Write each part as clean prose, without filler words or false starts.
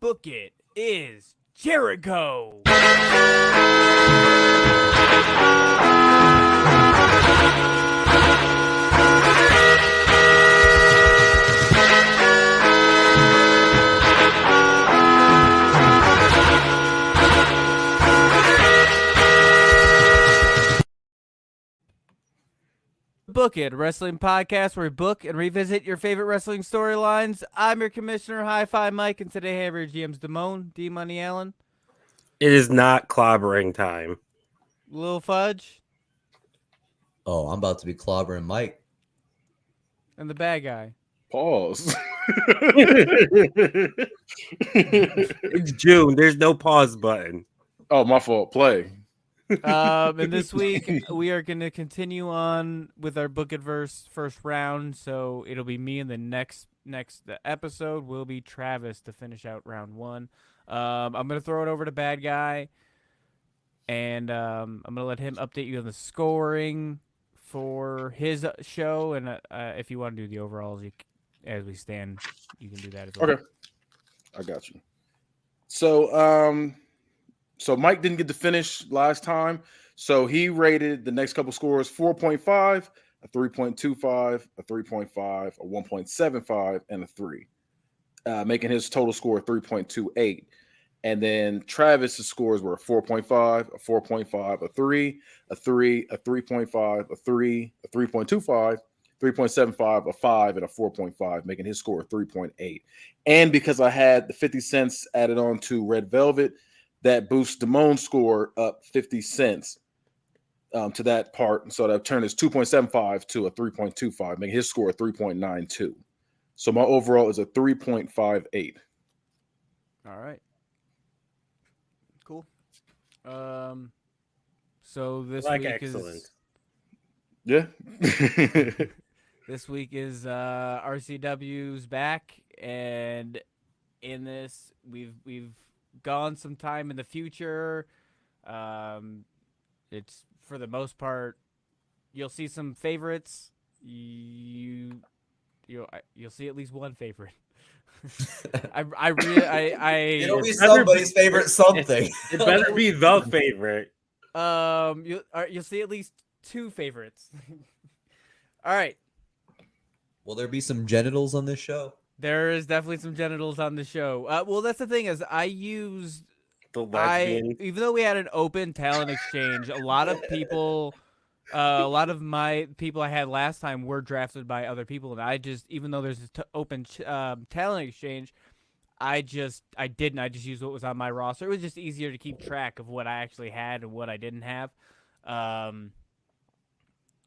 Book It is Jericho. Book It, a wrestling podcast where we book and revisit your favorite wrestling storylines. I'm your commissioner, Hifi Mike, and today I have your GMs Damone, D Money Allen. It is not clobbering time. Lil Fudge. Oh, I'm about to be clobbering Mike. And the bad guy. Pause. It's June. There's no pause button. Oh, my fault. Play. And this week we are going to continue on with our BookItVerse first round. So it'll be me, and the next episode will be Travis to finish out round one. I'm going to throw it over to Bad Guy, and I'm going to let him update you on the scoring for his show. And if you want to do the overalls, as we stand, you can do that as well. Okay, I got you. So Mike didn't get to finish last time, so he rated the next couple scores 4.5, a 3.25, a 3.5, a 1.75, and a 3, making his total score 3.28. And then Travis's scores were a 4.5, a 4.5, a 3, a 3, a 3.5, a 3, a 3.25, 3.75, a 5, and a 4.5, making his score 3.8. And because I had the 50 cents added on to Red Velvet, that boosts Damone's score up 50 cents to that part. So that turned his 2.75 to a 3.25, making his score 3.92. So my overall is a 3.58. All right. Cool. So this week excellent. is Yeah. this week is RCW's back, and in this we've gone some time in the future. It's for the most part, you'll see some favorites. You'll see at least one favorite. It'll be somebody's favorite something. It better be the favorite. You'll see at least two favorites. All right. Will there be some genitals on this show? There is definitely some genitals on the show. Well, that's the thing is I used The lesbian. even though we had an open talent exchange, a lot of my people I had last time were drafted by other people, and I just, even though there's an open talent exchange, I just used what was on my roster. It was just easier to keep track of what I actually had and what I didn't have.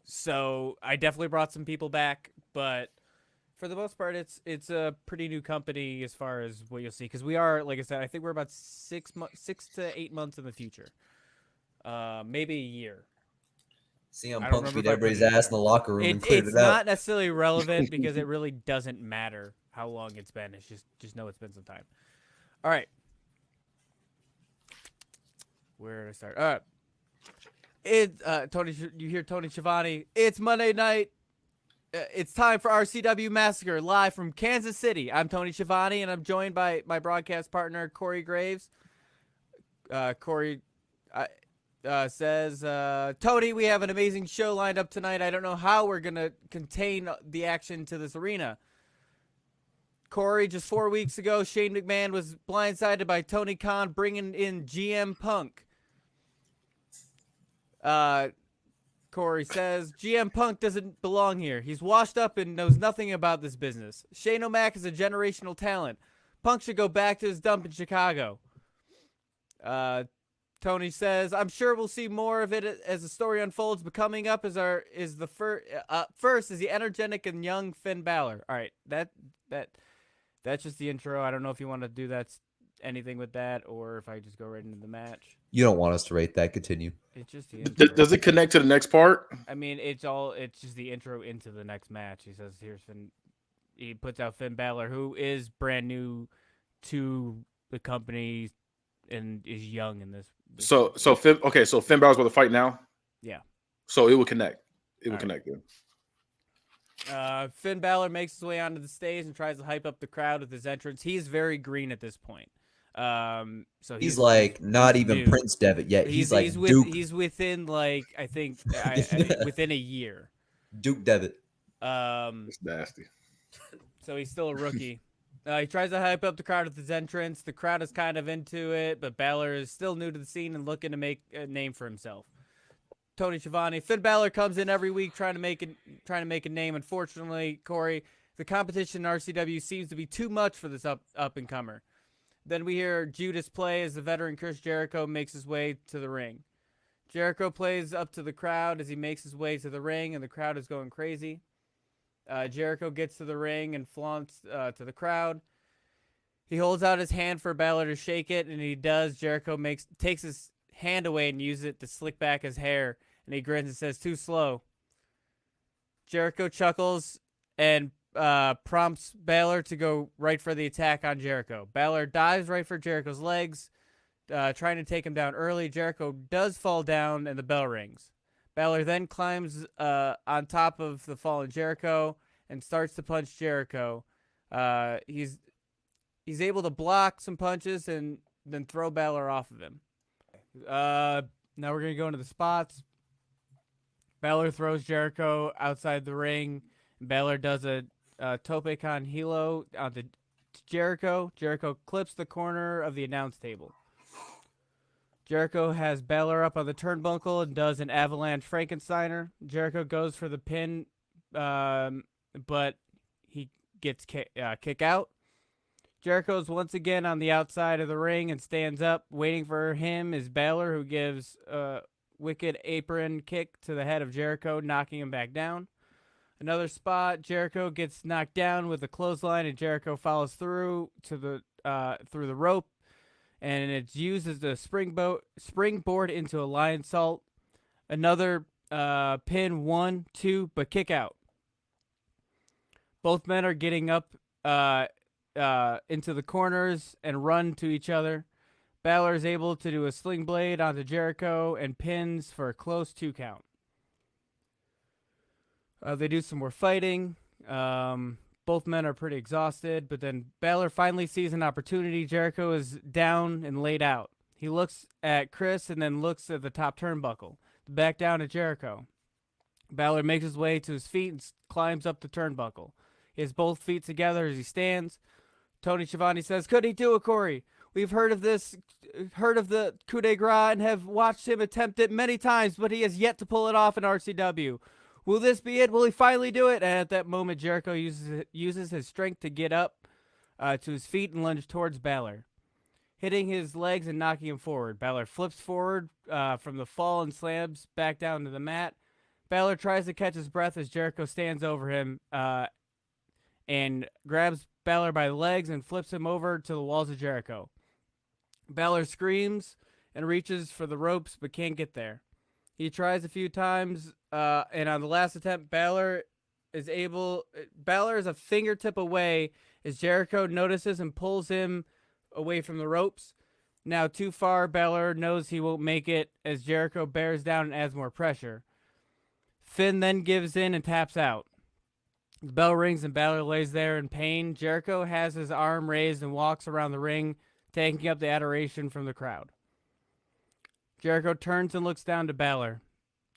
So I definitely brought some people back, but for the most part, it's a pretty new company as far as what you'll see, because we are, like I said, I think we're about 6 to 8 months in the future, maybe a year. CM Punk beat everybody's ass in the locker room and cleared it out. It's not necessarily relevant because it really doesn't matter how long it's been. It's just know it's been some time. All right, where do I start? All right, Tony, you hear Tony Schiavone? It's Monday night. It's time for RCW Massacre, live from Kansas City. I'm Tony Schiavone, and I'm joined by my broadcast partner, Corey Graves. Corey says, Tony, we have an amazing show lined up tonight. I don't know how we're going to contain the action to this arena. Corey, just 4 weeks ago, Shane McMahon was blindsided by Tony Khan bringing in GM Punk. Corey says, GM Punk doesn't belong here. He's washed up and knows nothing about this business. Shane O'Mac is a generational talent. Punk should go back to his dump in Chicago. Tony says, I'm sure we'll see more of it as the story unfolds, but coming up is the first is the energetic and young Finn Balor. All right, that's just the intro. I don't know if you want to do anything with that, or if I just go right into the match. You don't want us to rate that. Continue. It's just the intro. Does it connect to the next part? I mean, it's just the intro into the next match. He says, here's Finn. He puts out Finn Balor, who is brand new to the company and is young in this. So Finn Balor's about to fight now? Yeah. So it will connect. It will connect then. Finn Balor makes his way onto the stage and tries to hype up the crowd with his entrance. He's very green at this point. So He's like not even new. Prince Devitt yet. He's like Duke. He's within like I think within a year. Duke Devitt. It's nasty. So he's still a rookie. He tries to hype up the crowd at his entrance. The crowd is kind of into it, but Balor is still new to the scene and looking to make a name for himself. Tony Schiavone, Finn Balor comes in every week trying to make a name. Unfortunately, Corey, the competition in RCW seems to be too much for this up and comer. Then we hear Judas play as the veteran Chris Jericho makes his way to the ring. Jericho plays up to the crowd as he makes his way to the ring, and the crowd is going crazy. Jericho gets to the ring and flaunts to the crowd. He holds out his hand for Balor to shake it, and he does. Jericho takes his hand away and uses it to slick back his hair, and he grins and says, "Too slow." Jericho chuckles and prompts Balor to go right for the attack on Jericho. Balor dives right for Jericho's legs, trying to take him down early. Jericho does fall down, and the bell rings. Balor then climbs on top of the fallen Jericho and starts to punch Jericho. He's able to block some punches and then throw Balor off of him. Now we're going to go into the spots. Balor throws Jericho outside the ring. Balor does a tope con hilo onto Jericho. Jericho clips the corner of the announce table. Jericho has Balor up on the turnbuckle and does an avalanche Frankensteiner. Jericho goes for the pin, but he gets kick out. Jericho's once again on the outside of the ring and stands up. Waiting for him is Balor, who gives a wicked apron kick to the head of Jericho, knocking him back down. Another spot, Jericho gets knocked down with a clothesline, and Jericho follows through to the through the rope. And it's used as a springboard into a lion salt. Another pin, 1, 2, but kick out. Both men are getting up into the corners and run to each other. Balor is able to do a sling blade onto Jericho and pins for a close 2 count. They do some more fighting. Both men are pretty exhausted, but then Balor finally sees an opportunity. Jericho is down and laid out. He looks at Chris and then looks at the top turnbuckle. Back down to Jericho. Balor makes his way to his feet and climbs up the turnbuckle. He has both feet together as he stands. Tony Schiavone says, "Could he do it, Corey? We've heard of the coup de grace and have watched him attempt it many times, but he has yet to pull it off in RCW. Will this be it? Will he finally do it?" And at that moment, Jericho uses his strength to get up to his feet and lunge towards Balor, hitting his legs and knocking him forward. Balor flips forward from the fall and slams back down to the mat. Balor tries to catch his breath as Jericho stands over him and grabs Balor by the legs and flips him over to the walls of Jericho. Balor screams and reaches for the ropes but can't get there. He tries a few times, and on the last attempt, Balor is a fingertip away as Jericho notices and pulls him away from the ropes. Now too far, Balor knows he won't make it as Jericho bears down and adds more pressure. Finn then gives in and taps out. The bell rings and Balor lays there in pain. Jericho has his arm raised and walks around the ring, taking up the adoration from the crowd. Jericho turns and looks down to Balor.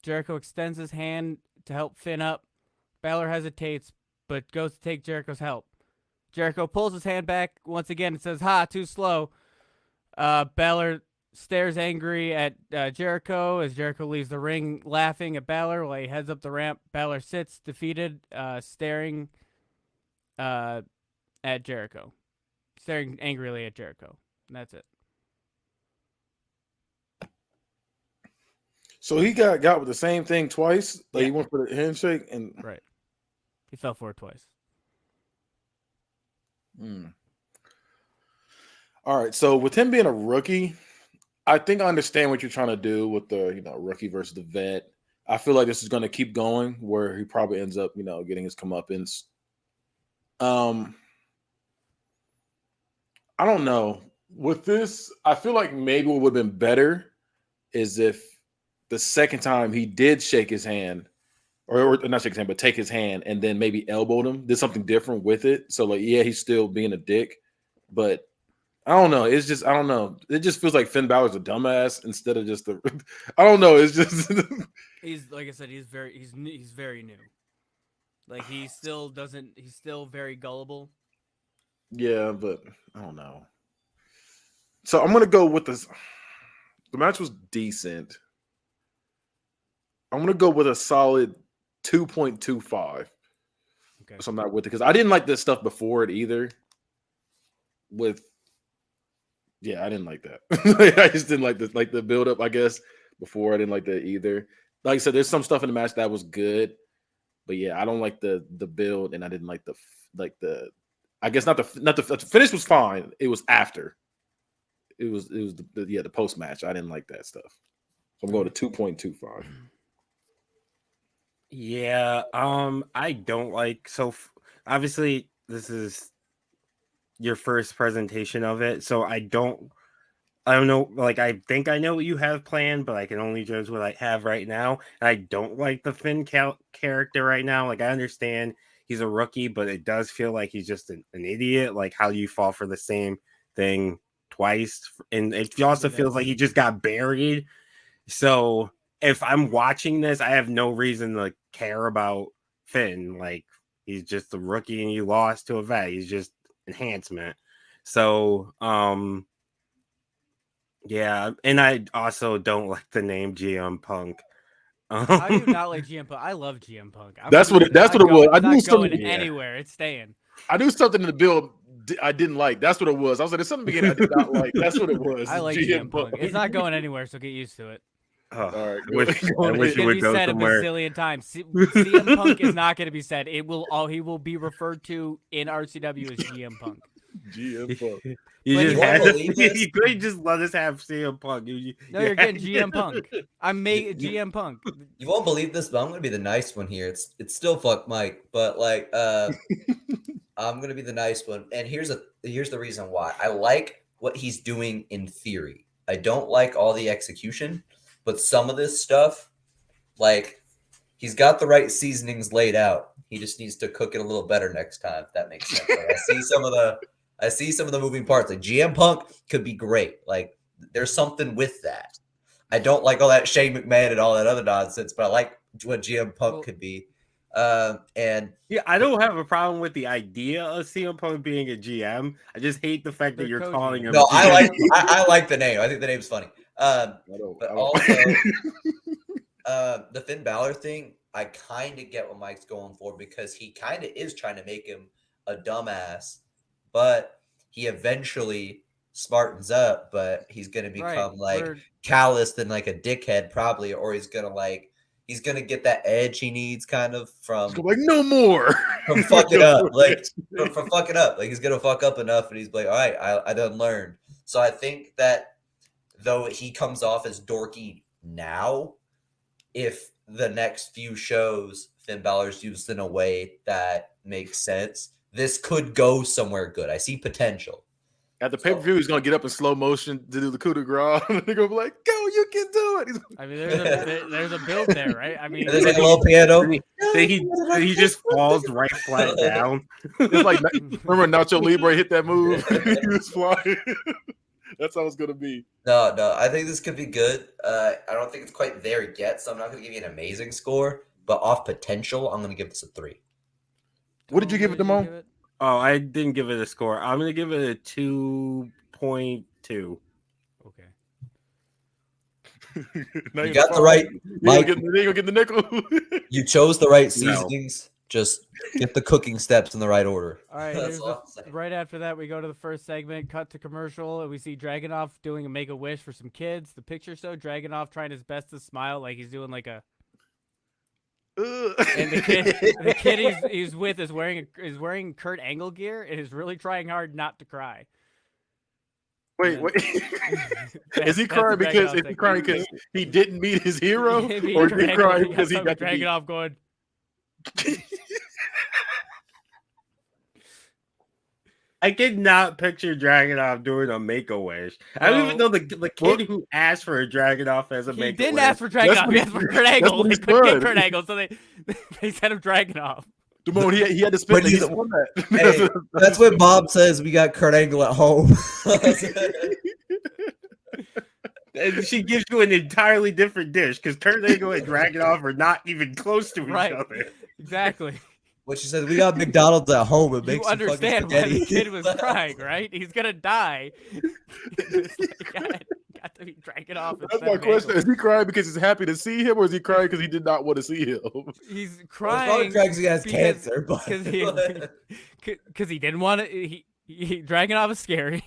Jericho extends his hand to help Finn up. Balor hesitates, but goes to take Jericho's help. Jericho pulls his hand back once again and says, "Ha, too slow." Balor stares angry at Jericho as Jericho leaves the ring, laughing at Balor while he heads up the ramp. Balor sits defeated, staring at Jericho. Staring angrily at Jericho. And that's it. So he got with the same thing twice. Like Yeah. he went for the handshake and Right. He fell for it twice. All right. So with him being a rookie, I think I understand what you're trying to do with the rookie versus the vet. I feel like this is going to keep going where he probably ends up getting his comeuppance. I don't know. With this, I feel like maybe what would have been better is if the second time he did shake his hand, or not shake his hand, but take his hand and then maybe elbowed him, did something different with it. So, like, yeah, he's still being a dick, but I don't know. It's just I don't know. It just feels like Finn Balor's a dumbass instead of just the. I don't know. It's just He's like I said. He's very new. Like he's still very gullible. yeah, but I don't know. So I'm gonna go with this. The match was decent. I'm gonna go with a solid 2.25. Okay. So I'm not with it because I didn't like this stuff before it either. Yeah, I didn't like that. I just didn't like the build up. I guess before I didn't like that either. Like I said, there's some stuff in the match that was good, but yeah, I don't like the build, and I didn't like the. I guess not the finish was fine. It was after. It was the post match. I didn't like that stuff. So I'm going to 2.25. Yeah, I don't like obviously this is your first presentation of it, so I don't know, like I think I know what you have planned, but I can only judge what I have right now. And I don't like the Finn character right now. Like I understand he's a rookie, but it does feel like he's just an idiot. Like how do you fall for the same thing twice? And it also feels like he just got buried. So if I'm watching this, I have no reason to care about Finn. Like he's just a rookie and you lost to a vet. He's just enhancement. So yeah, and I also don't like the name GM Punk. How do you not like GM Punk? I love GM Punk. That's what it was. I knew going anywhere. It's staying. I knew something in the build I didn't like. That's what it was. I was like, there's something beginning I did not like. That's what it was. I like GM Punk. It's not going anywhere, so get used to it. All right. I wish it would go somewhere. A bazillion times. CM Punk is not going to be said. He will be referred to in RCW as GM Punk. GM Punk. You couldn't just let us have CM Punk. No, you're getting GM Punk. I'm making GM Punk. You won't believe this, but I'm gonna be the nice one here. It's still fuck Mike, but like I'm gonna be the nice one. And here's the reason why. I like what he's doing in theory. I don't like all the execution, but some of this stuff, like he's got the right seasonings laid out. He just needs to cook it a little better next time. If that makes sense. Like, I see some of the moving parts. Like GM Punk could be great. Like there's something with that. I don't like all that Shane McMahon and all that other nonsense, but I like what GM Punk could be. And yeah, I don't have a problem with the idea of CM Punk being a GM. I just hate the fact that you're calling him. No, I like the name. I think the name's funny. But also the Finn Balor thing, I kind of get what Mike's going for because he kind of is trying to make him a dumbass, but he eventually smartens up, but he's going to become calloused and like a dickhead probably, or he's going to get that edge he needs kind of from like no more from fucking up, like from fucking up. Like he's going to fuck up enough and he's like, all right, I done learned. So I think that though he comes off as dorky now, if the next few shows Finn Balor's used in a way that makes sense, this could go somewhere good. I see potential. At the pay-per-view, he's going to get up in slow motion to do the coup de grace. And they're going to be like, go, you can do it. I mean, there's a build there, right? I mean, there's like a little piano. He just falls right flat down. It's like, remember Nacho Libre hit that move? He was flying. That's how it's going to be. No, I think this could be good. I don't think it's quite there yet, so I'm not going to give you an amazing score. But off potential, I'm going to give this a 3. What did you give it, Damone? Oh, I didn't give it a score. I'm going to give it a 2.2. Okay. You got the right. Mike, you gonna get the nickel. You chose the right seasonings. Just get the cooking steps in the right order. All right. Right after that, we go to the first segment, cut to commercial, and we see Dragunov doing a Make-A-Wish for some kids. The picture showed Dragunov trying his best to smile, like he's doing like a. And the kid he's with is wearing Kurt Angle gear and is really trying hard not to cry. Wait. Is he crying because he didn't meet his hero, or is he crying because he got Dragunov going? I could not picture Dragunov doing a Make-A-Wish. I don't even know the kid who asked for a Dragunov as a Make-A-Wish. He didn't ask for Dragunov. He asked for Kurt Angle. They couldn't get Kurt Angle, so they sent him Dragunov. Damone, he had to spit When that. you- He spun that. Hey, that's what Bob says. We got Kurt Angle at home. And she gives you an entirely different dish because Kurt Angle and Dragunov are not even close to Right. each other. Exactly. What she said, we got McDonald's at home. It You makes some fucking understand why the spaghetti. kid was crying, right? He's gonna die. got to be drinking off. That's my question. Is he crying because he's happy to see him, or is he crying because he did not want to see him? He's Well, crying probably crying 'cause he has because- cancer, but because he didn't want to. He Dragunov is scary.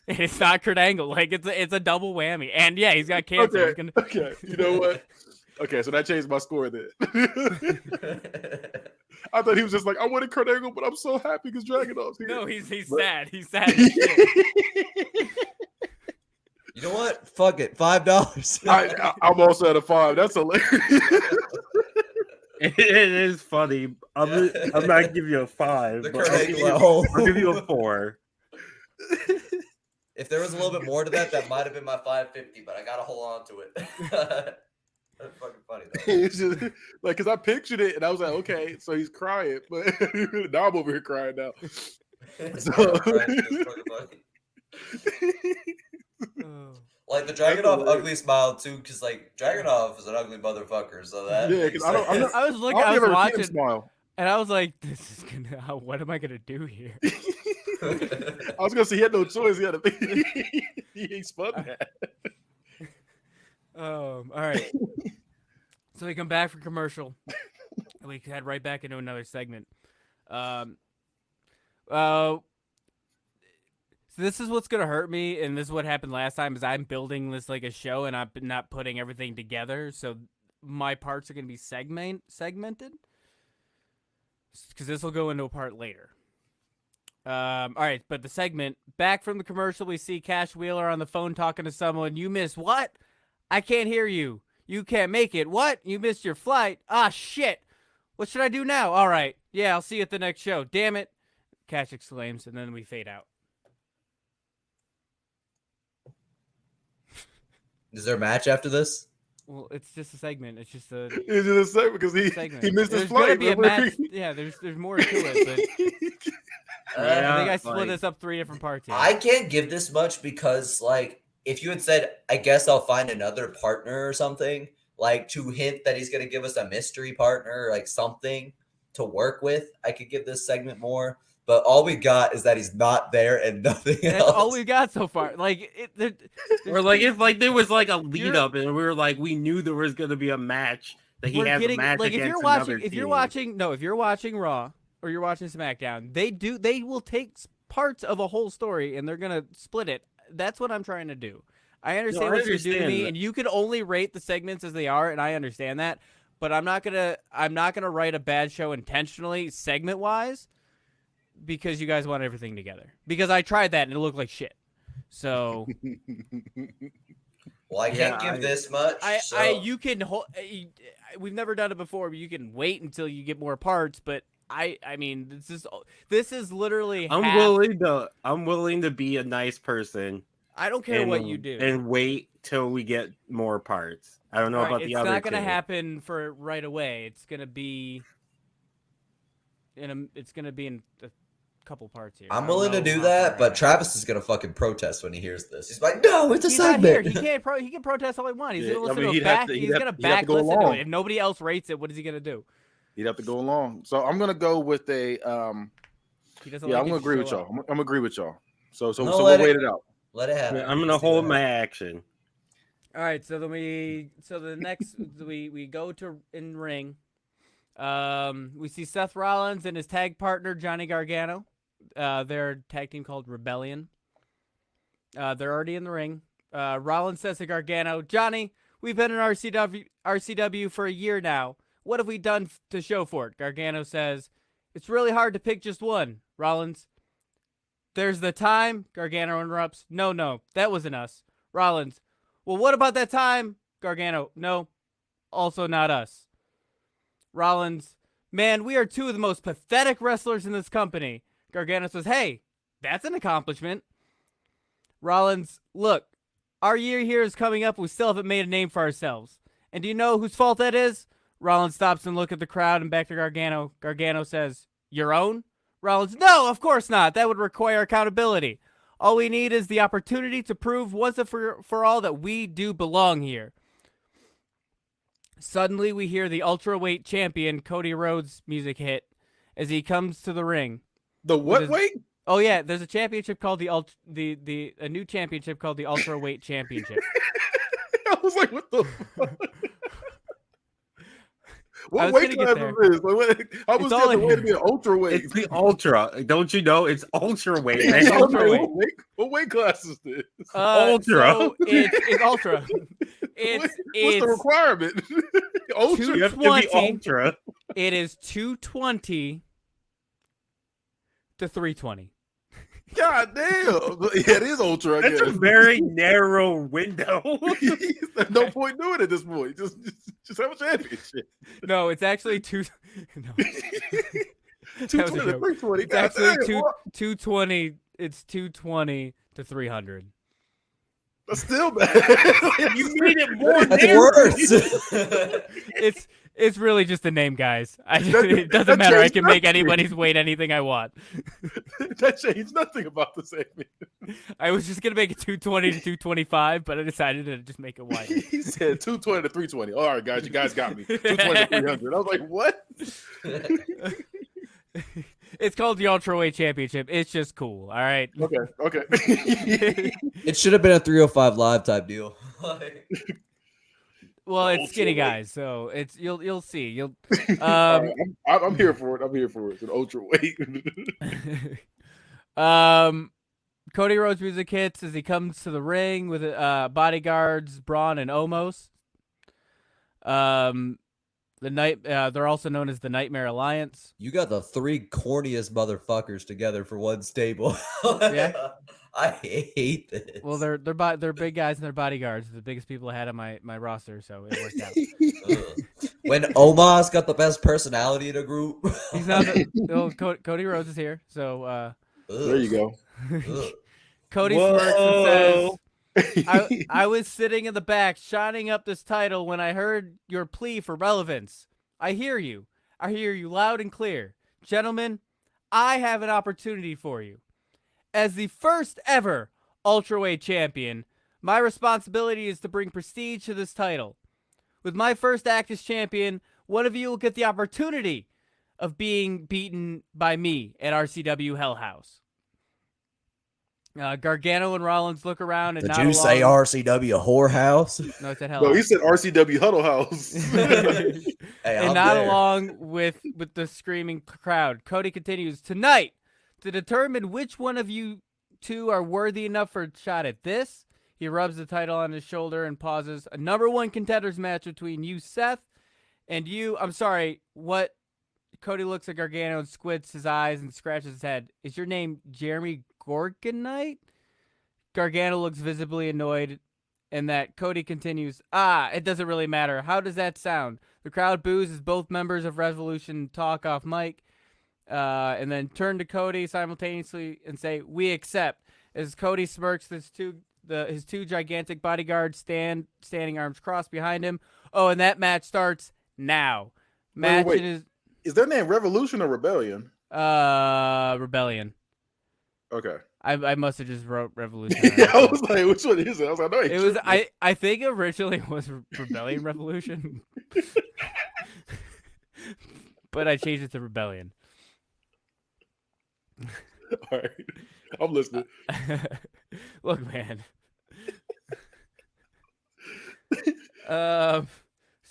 And it's not Kurt Angle. Like it's a double whammy. And yeah, he's got cancer. Okay. He's gonna... Okay. You know what? Okay, so that changed my score then. I thought he was just like, I wanted Kurt Angle, but I'm so happy because Dragunov's here. No, he's But- sad. He's sad. as shit. you know what? Fuck it, $5. I'm also at a 5. That's hilarious. It is funny. I'm not giving you a 5, The but Kurt Angle at home. I'll give you a 4. If there was a little bit more to that, that might have been my 550, but I gotta hold on to it. That's fucking funny though. It's just like, because I pictured it and I was like, okay, so he's crying, but now I'm over here crying now. It's So- fucking funny. Oh. Like the Dragunov ugly smile too, because like Dragunov is an ugly motherfucker. So that Yeah, makes 'cause I don't- I'm sense. not- I was looking. I've I was never seen him watching, smile. and I was like, "This is gonna. What am I gonna do here?" I was gonna say he had no choice. He had to. He spun that. All right. So we come back from commercial. And we head right back into another segment. So this is what's gonna hurt me, and this is what happened last time. Is I'm building this like a show, and I'm not putting everything together. So my parts are gonna be segmented, because this will go into a part later. All right, but the segment, back from the commercial, we see Cash Wheeler on the phone talking to someone. You missed what? I can't hear you. You can't make it. What? You missed your flight. Ah, shit. What should I do now? All right. Yeah, I'll see you at the next show. Damn it. Cash exclaims, and then we fade out. Is there a match after this? Well, it's just a segment. It's just a It's just a segment because segment. he missed his There's gonna flight. be a remember? match. Yeah, there's more to it, but I think I split this up 3 different parts here. I can't give this much because, like, if you had said, I guess I'll find another partner or something, like to hint that he's going to give us a mystery partner, like something to work with, I could give this segment more. But all we got is that he's not there and nothing That's else. all we got so far. Like, Or like if like there was like a lead You're- up and we were like we knew there was gonna be a match that he we're has getting a match like if against you're watching, another if you're team. watching Raw or you're watching SmackDown, they will take parts of a whole story and they're gonna split it. That's what I'm trying to do. I understand I what you're doing to understand me, that. and you can only rate the segments as they are, and I understand that. But I'm not gonna write a bad show intentionally segment wise because you guys want everything together. Because I tried that and it looked like shit. So Well, I can't give this much. you can we've never done it before, but you can wait until you get more parts. But I mean, this is literally. I'm willing to be a nice person. I don't care what you do and wait till we get more parts. I don't know about the other. It's not going to two. happen for right away. It's going to be in a couple parts here. I'm I don't willing to know do how that, far but ahead. Travis is gonna fucking protest when he hears this. He's like, "No, it's a He's not here. segment." He can protest all he wants. He's Yeah, gonna I listen mean, to he'd it have back. to- He's he'd gonna have to back go listen to along. it. If nobody else rates it, what is he gonna do? He'd have to go along. So I'm gonna go with a He doesn't. yeah, like I'm it gonna to agree with show y'all. up. I'm gonna agree with y'all. So No, we'll let wait it- it out. Let it happen. I'm gonna Let's see hold what my happens. action. All right, so then the next we go to in ring. We see Seth Rollins and his tag partner Johnny Gargano. They're a tag team called Rebellion. They're already in the ring. Rollins says to Gargano, "Johnny, we've been in RCW for a year now. What have we done to show for it?" Gargano says, "It's really hard to pick just one." Rollins, "There's the time." Gargano interrupts, No, that wasn't us." Rollins, "Well, what about that time?" Gargano, "No, also not us." Rollins, "Man, we are two of the most pathetic wrestlers in this company." Gargano says, "Hey, that's an accomplishment." Rollins, "Look, our year here is coming up. We still haven't made a name for ourselves. And do you know whose fault that is?" Rollins stops and looks at the crowd and back to Gargano. Gargano says, "Your own?" Rollins, "No, of course not. That would require accountability. All we need is the opportunity to prove once and for all that we do belong here." Suddenly, we hear the ultraweight champion Cody Rhodes music hit as he comes to the ring. The what weight? Oh yeah, there's a championship called a new championship called the Ultraweight Championship. I was like, what the fuck? I What was weight gonna class get is this? How was It's the all other in way to be an ultra weight? It's the ultra. Don't you know? It's ultra weight. It's Man. ultra-weight. What weight class is this? Ultra. So it's ultra. What's the requirement? Ultra. You have to be 220. ultra. It is 220 to 320. God damn. Yeah, it is ultra. I That's a guess. very narrow window. There's no point doing it at this point. Just have a championship. No, it's actually two. No, 220 to joke. 320. it's God actually damn, 220. It's 220 to 300. that's still bad. You made it more That's narrow. worse. It's really just the name, guys. That- It doesn't that matter. I changed can make nothing. anybody's weight anything I want. That changed nothing about the segment. I was just gonna make it 220 to 225, but I decided to just make it wider. He said 220 to 320. All right, guys, you guys got me. 220 to 300. I was like, what? It's called the Ultraweight Championship. It's just cool. All right. Okay. It should have been a 305 live type deal. Well, it's skinny Ultraweight. guys, so it's you'll see. You'll All right, I'm here for it. I'm here for it. It's an ultra weight. Cody Rhodes music hits as he comes to the ring with bodyguards Braun and Omos. They're also known as the Nightmare Alliance. You got the three corniest motherfuckers together for one stable. Yeah. I hate this. Well, they're big guys and they're bodyguards. The biggest people I had on my roster, so it worked out. Ugh. When Omos got the best personality in a group. He's not. Cody Rhodes is here, so There you go. Ugh. Cody smirks and says, Whoa. I was sitting in the back shining up this title when I heard your plea for relevance. I hear you. I hear you loud and clear. Gentlemen, I have an opportunity for you. As the first ever Ultraweight champion, my responsibility is to bring prestige to this title. With my first act as champion, one of you will get the opportunity of being beaten by me at RCW Hell House. Gargano and Rollins look around and Did nod you say along. RCW whorehouse? No, I said Hell No, House. he said RCW Huddle House. Hey, And I'm not there. along with the screaming crowd. Cody continues, tonight, to determine which one of you two are worthy enough for a shot at this, he rubs the title on his shoulder and pauses. A #1 contenders match between you, Seth, and you. I'm sorry, what? Cody looks at Gargano and squints his eyes and scratches his head. Is your name Jeremy Gorgonite? Gargano looks visibly annoyed, and that Cody continues, it doesn't really matter. How does that sound? The crowd boos as both members of Revolution talk off mic, and then turn to Cody simultaneously and say, we accept. As Cody smirks, his two gigantic bodyguards standing arms crossed behind him. Oh, and that match starts now. Match wait. Is their name Revolution or Rebellion? Rebellion. Okay. I must have just wrote Revolution. I was like, which one is it? I was like, no, It was I think originally it was Rebellion Revolution, but I changed it to Rebellion. All right. I'm listening. Look, man.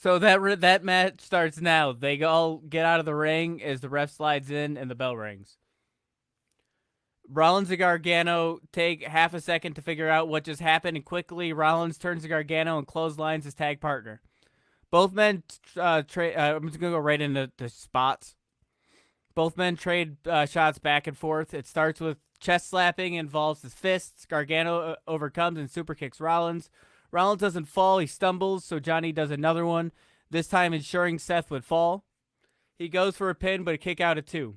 So that match starts now. They all get out of the ring as the ref slides in and the bell rings. Rollins and Gargano take half a second to figure out what just happened, and quickly Rollins turns to Gargano and clotheslines his tag partner. Both men trade. I'm just gonna go right into the spots. Both men trade shots back and forth. It starts with chest slapping, involves his fists. Gargano overcomes and super kicks Rollins. Rollins doesn't fall, he stumbles, so Johnny does another one, this time ensuring Seth would fall. He goes for a pin, but a kick out at 2.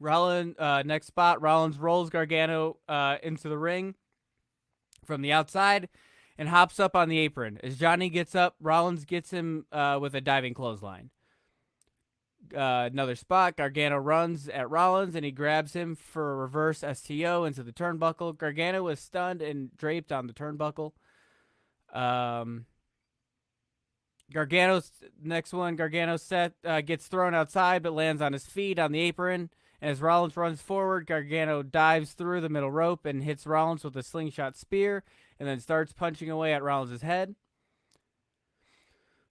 Rollins, next spot, Rollins rolls Gargano into the ring from the outside, and hops up on the apron. As Johnny gets up, Rollins gets him with a diving clothesline. Another spot, Gargano runs at Rollins, and he grabs him for a reverse STO into the turnbuckle. Gargano was stunned and draped on the turnbuckle. Gargano's next one, Gargano gets thrown outside but lands on his feet on the apron. And as Rollins runs forward, Gargano dives through the middle rope and hits Rollins with a slingshot spear and then starts punching away at Rollins' head.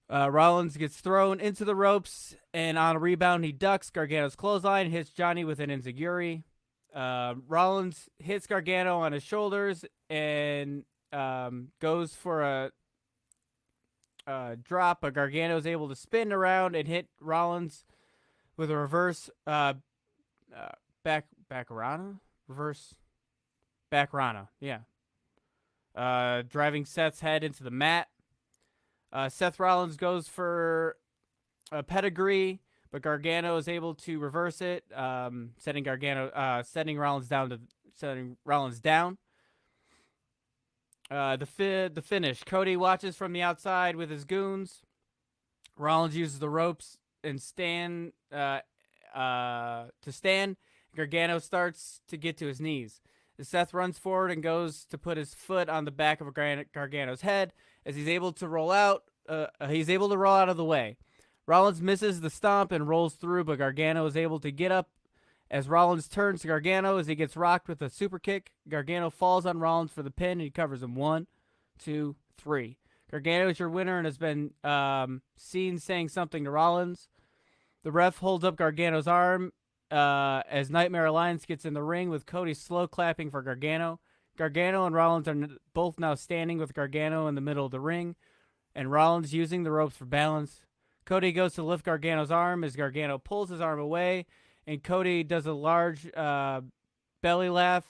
Rollins gets thrown into the ropes, and on a rebound, he ducks Gargano's clothesline, hits Johnny with an enziguri. Rollins hits Gargano on his shoulders and goes for a drop, but Gargano is able to spin around and hit Rollins with a reverse Baccarana? Reverse Baccarana, yeah. Driving Seth's head into the mat. Seth Rollins goes for a pedigree, but Gargano is able to reverse it, setting Rollins down. The finish. Cody watches from the outside with his goons. Rollins uses the ropes and to stand. Gargano starts to get to his knees. Seth runs forward and goes to put his foot on the back of Gargano's head. As he's able to roll out of the way. Rollins misses the stomp and rolls through, but Gargano is able to get up. As Rollins turns to Gargano as he gets rocked with a super kick, Gargano falls on Rollins for the pin and he covers him. 1, 2, 3. Gargano is your winner and has been seen saying something to Rollins. The ref holds up Gargano's arm as Nightmare Alliance gets in the ring with Cody slow clapping for Gargano. Gargano and Rollins are both now standing with Gargano in the middle of the ring, and Rollins using the ropes for balance. Cody goes to lift Gargano's arm as Gargano pulls his arm away, and Cody does a large belly laugh.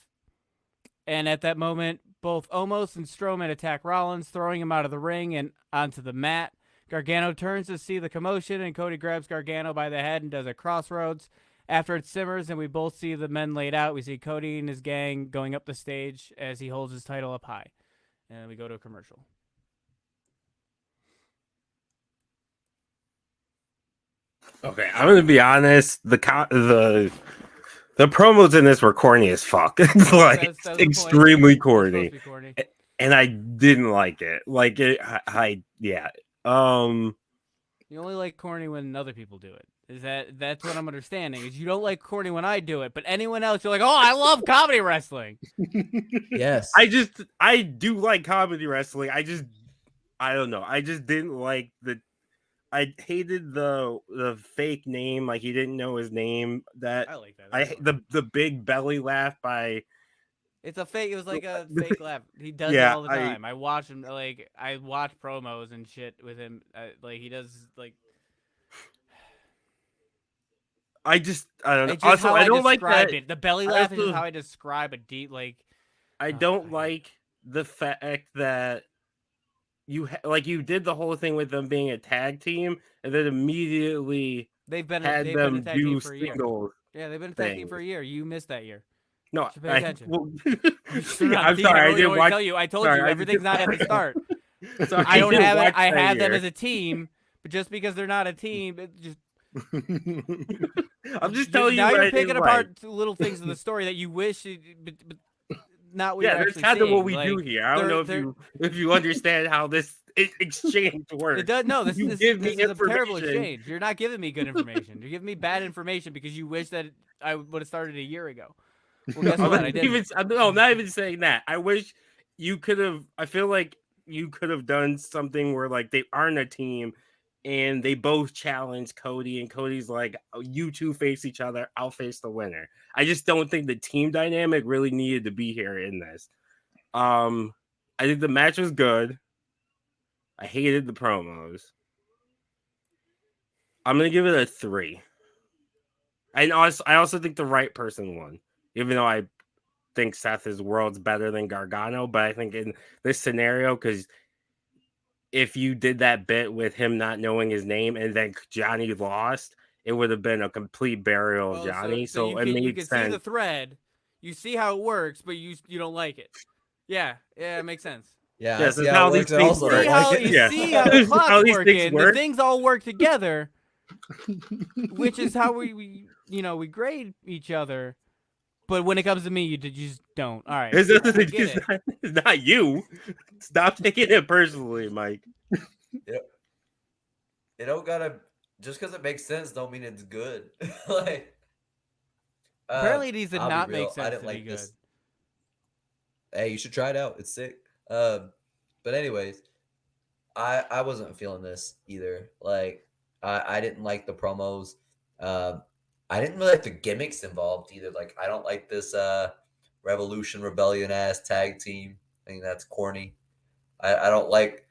And at that moment, both Omos and Strowman attack Rollins, throwing him out of the ring and onto the mat. Gargano turns to see the commotion, and Cody grabs Gargano by the head and does a crossroads. After it simmers and we both see the men laid out, we see Cody and his gang going up the stage as he holds his title up high. And we go to a commercial. Okay, I'm gonna be honest. The promos in this were corny as fuck. It's like That's extremely corny. corny. And I didn't like it. Like it, yeah. You only like corny when other people do it. That's what I'm understanding? Is you don't like corny when I do it, but anyone else, you're like, oh, I love comedy wrestling. Yes. I do like comedy wrestling. I don't know. I just didn't like I hated the fake name. Like he didn't know his name. That I like that. The big belly laugh by. It's a fake. It was like a fake laugh. He does it all the time. I watch him. Like I watch promos and shit with him. Like he does. Like I don't know. it's just Also, how I don't like describe that. it. The belly laugh is just how I describe a deep. Like I don't like the fact that you did the whole thing with them being a tag team, and then immediately they've been had a them tag do team for a year. singles. Yeah, they've been a tag team for a year. You missed that year. No, Pay attention. I'm sorry. I didn't watch. I told you everything's not at the start. Sorry, I don't have it. I that have them year. as a team, but just because they're not a team, it just I'm just telling you. Now what I you're picking didn't apart like. little things of the story that you wish, but not what Yeah, you're that's actually kind of seeing. what we do here. I don't know if you understand how this exchange works. It does. No, this You give me is a terrible information. exchange. You're not giving me good information. You're giving me bad information because you wish that I would have started a year ago. Well, guess what? I didn't. No, I'm not even saying that. I wish you could have. I feel like you could have done something where like they aren't a team and they both challenge Cody, and Cody's like, oh, you two face each other. I'll face the winner. I just don't think the team dynamic really needed to be here in this. I think the match was good. I hated the promos. I'm gonna give it a 3. I also think the right person won, even though I think Seth is worlds better than Gargano. But I think in this scenario, because if you did that bit with him not knowing his name and then Johnny lost, it would have been a complete burial of Johnny. So it made you can sense. see the thread. You see how it works, but you don't like it. Yeah, it makes sense. Yeah, I Yes, see that's how how it these works. I things also work. don't See like how it. you Yeah. see how the How clock's these things working. The work. things all work together, which is how we we grade each other. But when it comes to me, you just don't. All right, It's, I get it. it's not you. Stop taking it personally, Mike. It don't gotta just because it makes sense don't mean it's good. Like Apparently, it needs to I'll be not make real. I sense didn't to be like good. this. Hey, you should try it out. It's sick. But anyways, I wasn't feeling this either. Like I didn't like the promos. I didn't really like the gimmicks involved either. Like I don't like this Revolution Rebellion ass tag team. I think that's corny. I don't like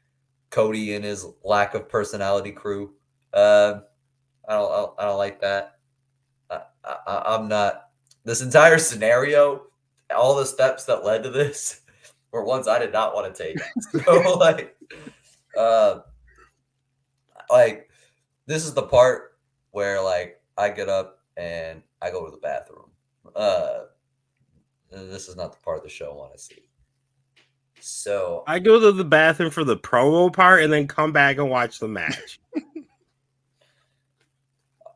Cody and his lack of personality crew. I don't like that. I'm not. This entire scenario, all the steps that led to this, were ones I did not want to take. So uh, like this is the part where like I get up and I go to the bathroom. This is not the part of the show I want to see. So I go to the bathroom for the promo part and then come back and watch the match.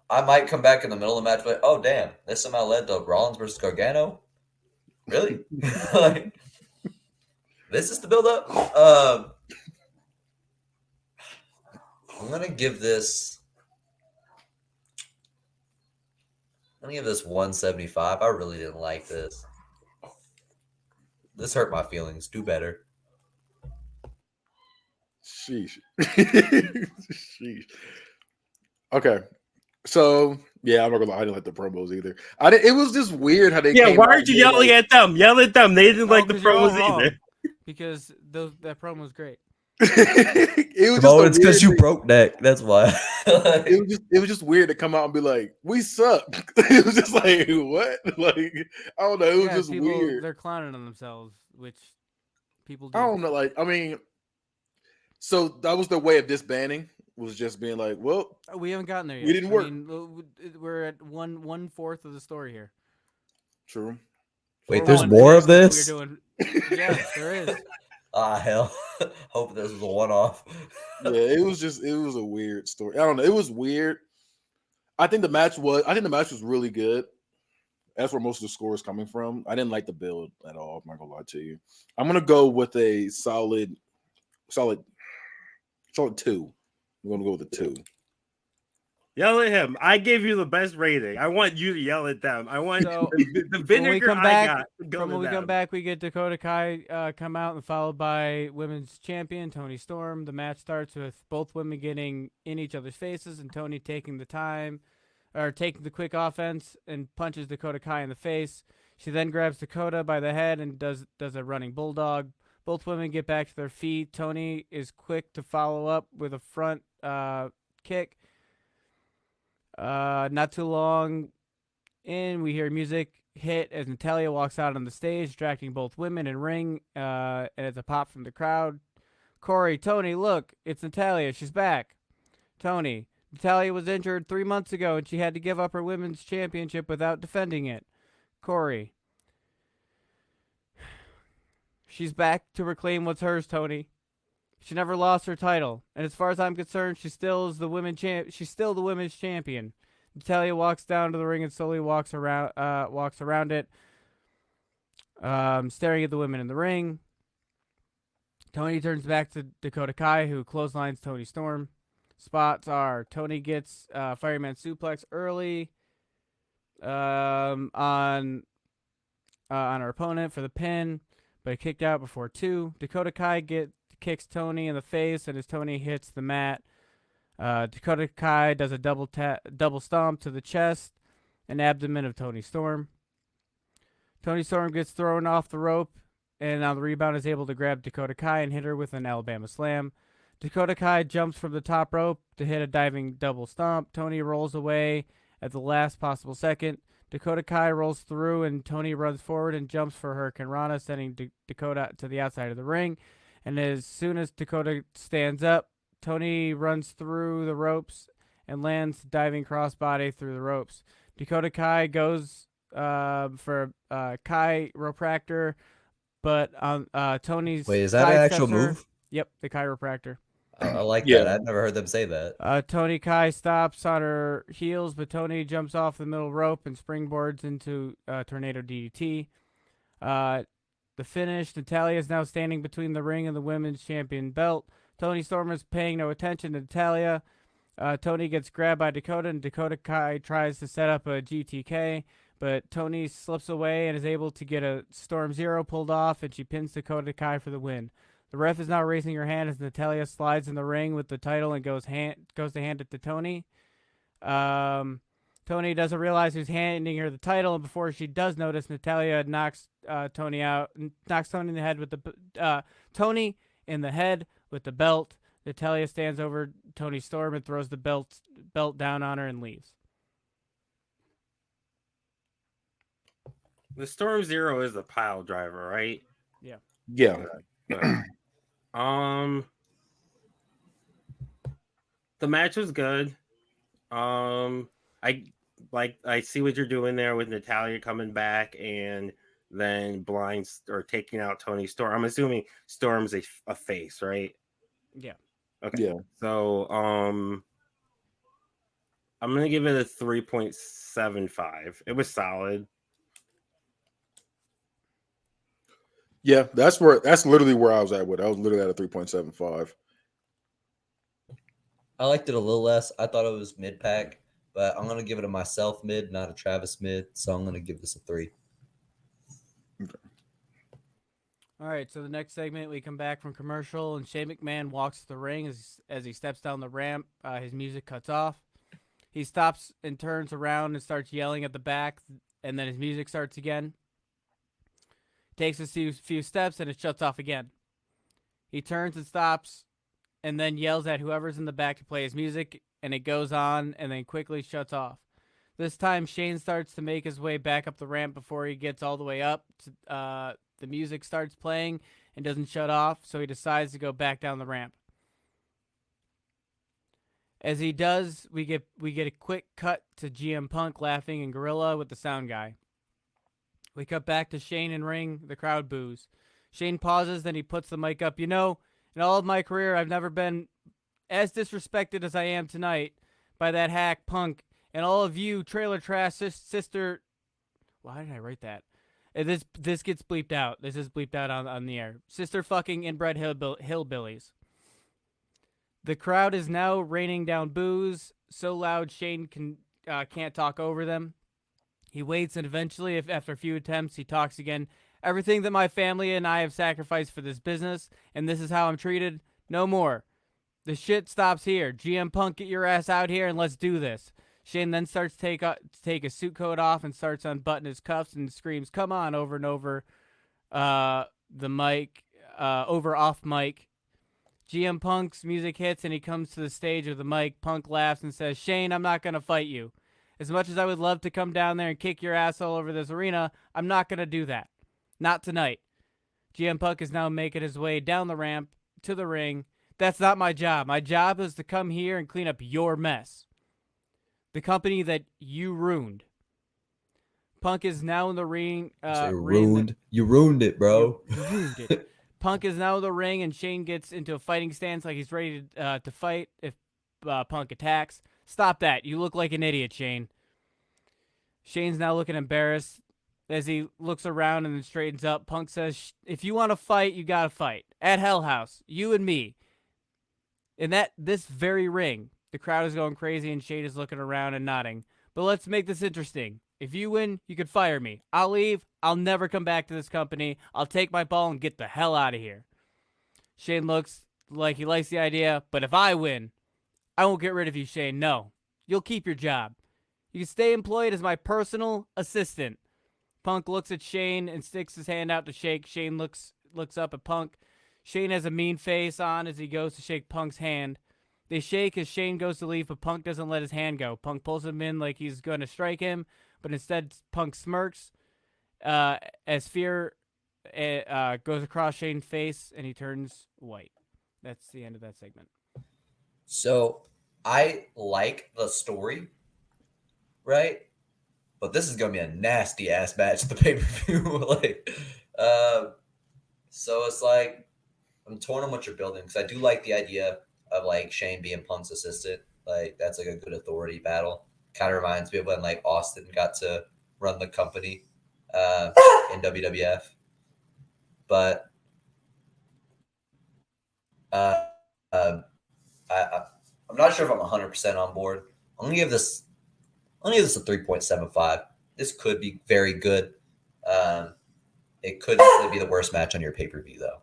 I might come back in the middle of the match, but oh damn, this somehow led to Rollins versus Gargano. Really? Like, this is the build up. I'm gonna give this. I'm gonna give this 175. I really didn't like this. This hurt my feelings. Do better. Sheesh. Sheesh. Okay. So yeah, I'm not gonna lie, I didn't like the promos either. I didn't. It was just weird how they. Yeah, came why out aren't you and they, yelling like, at them? Yell at them. They didn't like the 'Cause you're all promos wrong, either. because that promo was great. it was just Simone, a it's because weird you thing. broke neck. That's why. It was just weird to come out and be like, "We suck." It was just like, what? Like, I don't know. It was Yeah, just people weird. they're clowning on themselves, which people do. I don't know. Like, I mean, so that was the way of disbanding. Was just being like, well, We haven't gotten there yet. we didn't work. I mean, we're at 1/4 of the story here. True. Wait, Or there's 1/5 more of if this? We're doing. Yeah, there is. Ah, hell. Hope this was a one-off. Yeah, it was a weird story. I don't know. It was weird. I think the match was really good. That's where most of the score is coming from. I didn't like the build at all. I'm not gonna lie to you. I'm gonna go with a solid 2. I'm gonna go with a 2. Yell at him. I gave you the best rating. I want you to yell at them. I want So, the when vinegar we come I back, got to go from to when we come them. back, we get Dakota Kai come out and followed by women's champion Toni Storm. The match starts with both women getting in each other's faces and Toni taking the quick offense and punches Dakota Kai in the face. She then grabs Dakota by the head and does a running bulldog. Both women get back to their feet. Toni is quick to follow up with a front kick. Not too long in, we hear music hit as Natalia walks out on the stage, distracting both women and ring. And it's a pop from the crowd. Corey, Toni, look, it's Natalia. She's back. Toni, Natalia was injured 3 months ago and she had to give up her women's championship without defending it. Corey, she's back to reclaim what's hers, Toni. She never lost her title, and as far as I'm concerned, she still is the She's still the women's champion. Natalia walks down to the ring and slowly walks around it, staring at the women in the ring. Toni turns back to Dakota Kai, who clotheslines Toni Storm. Spots are Toni gets fireman suplex early on her opponent for the pin, but kicked out before 2. Dakota Kai kicks Toni in the face, and as Toni hits the mat, Dakota Kai does a double stomp to the chest and abdomen of Toni Storm. Toni Storm gets thrown off the rope, and on the rebound is able to grab Dakota Kai and hit her with an Alabama slam. Dakota Kai jumps from the top rope to hit a diving double stomp. Toni rolls away at the last possible second. Dakota Kai rolls through, and Toni runs forward and jumps for Hurricane Rana, sending Dakota to the outside of the ring. And as soon as Dakota stands up, Toni runs through the ropes and lands diving crossbody through the ropes. Dakota Kai goes for Kai chiropractor, but Tony's Wait, is that an actual sidesteps her. move? Yep, the chiropractor. I like Yeah. that. I've never heard them say that. Tony Kai stops on her heels, but Tony jumps off the middle rope and springboards into Tornado DDT. The finish, Natalia is now standing between the ring and the women's champion belt. Tony Storm is paying no attention to Natalia. Tony gets grabbed by Dakota, and Dakota Kai tries to set up a GTK, but Tony slips away and is able to get a Storm Zero pulled off, and she pins Dakota Kai for the win. The ref is now raising her hand as Natalia slides in the ring with the title and goes to hand it to Tony. Tony doesn't realize who's handing her the title, and before she does notice, Natalia knocks Tony in the head with the Tony in the head with the belt. Natalia stands over Tony Storm and throws the belt down on her and leaves. The Storm Zero is a pile driver, right? Yeah. The match was good. I see what you're doing there with Natalia coming back and then taking out Tony Storm. I'm assuming Storm's a face, right? Yeah. Okay. Yeah. So I'm gonna give it a 3.75. It was solid. Yeah, that's literally where I was at with it. I was literally at a 3.75. I liked it a little less. I thought it was mid pack, but I'm gonna give it a myself mid, not a Travis mid. So I'm gonna give this a 3. All right, so the next segment, we come back from commercial, and Shane McMahon walks to the ring as he steps down the ramp. His music cuts off. He stops and turns around and starts yelling at the back, and then his music starts again. Takes a few steps, and it shuts off again. He turns and stops, and then yells at whoever's in the back to play his music, and it goes on, and then quickly shuts off. This time, Shane starts to make his way back up the ramp before he gets all the way up. The music starts playing and doesn't shut off, so he decides to go back down the ramp. As he does, we get a quick cut to GM Punk laughing and Gorilla with the sound guy. We cut back to Shane in ring. The crowd boos. Shane pauses, then he puts the mic up. You know, in all of my career, I've never been as disrespected as I am tonight by that hack Punk and all of you trailer trash sister. Why did I write that? This gets bleeped out. This is bleeped out on the air. Sister fucking inbred hillbillies. The crowd is now raining down boos so loud Shane can't talk over them. He waits, and eventually, after a few attempts, he talks again. Everything that my family and I have sacrificed for this business, and this is how I'm treated. No more. The shit stops here. GM Punk, get your ass out here and let's do this. Shane then starts to take his suit coat off and starts unbuttoning his cuffs and screams, "Come on!" over and over the mic, off mic. GM Punk's music hits and he comes to the stage with the mic. Punk laughs and says, "Shane, I'm not going to fight you. As much as I would love to come down there and kick your ass all over this arena, I'm not going to do that. Not tonight." GM Punk is now making his way down the ramp to the ring. That's not my job. My job is to come here and clean up your mess. The company that you ruined. Punk is now in the ring. Ruined. You ruined it, bro. You ruined it. Punk is now in the ring, and Shane gets into a fighting stance like he's ready to fight if Punk attacks. Stop that. You look like an idiot, Shane. Shane's now looking embarrassed. As he looks around and then straightens up, Punk says, "If you want to fight, you got to fight. At Hell House. You and me. In this very ring." The crowd is going crazy, and Shane is looking around and nodding. "But let's make this interesting. If you win, you could fire me. I'll leave. I'll never come back to this company. I'll take my ball and get the hell out of here." Shane looks like he likes the idea, "But if I win, I won't get rid of you, Shane. No. You'll keep your job. You can stay employed as my personal assistant." Punk looks at Shane and sticks his hand out to shake. Shane looks up at Punk. Shane has a mean face on as he goes to shake Punk's hand. They shake as Shane goes to leave, but Punk doesn't let his hand go. Punk pulls him in like he's going to strike him, but instead Punk smirks as fear goes across Shane's face, and he turns white. That's the end of that segment. So I like the story, right? But this is gonna be a nasty ass match at the pay-per-view. So it's like I'm torn on what you're building because I do like the idea of like Shane being Punk's assistant. Like that's like a good authority battle. Kind of reminds me of when like Austin got to run the company in WWF. But uh, uh, I'm not sure if I'm 100% on board. I'm gonna give this a 3.75. This could be very good. It could definitely be the worst match on your pay-per-view though.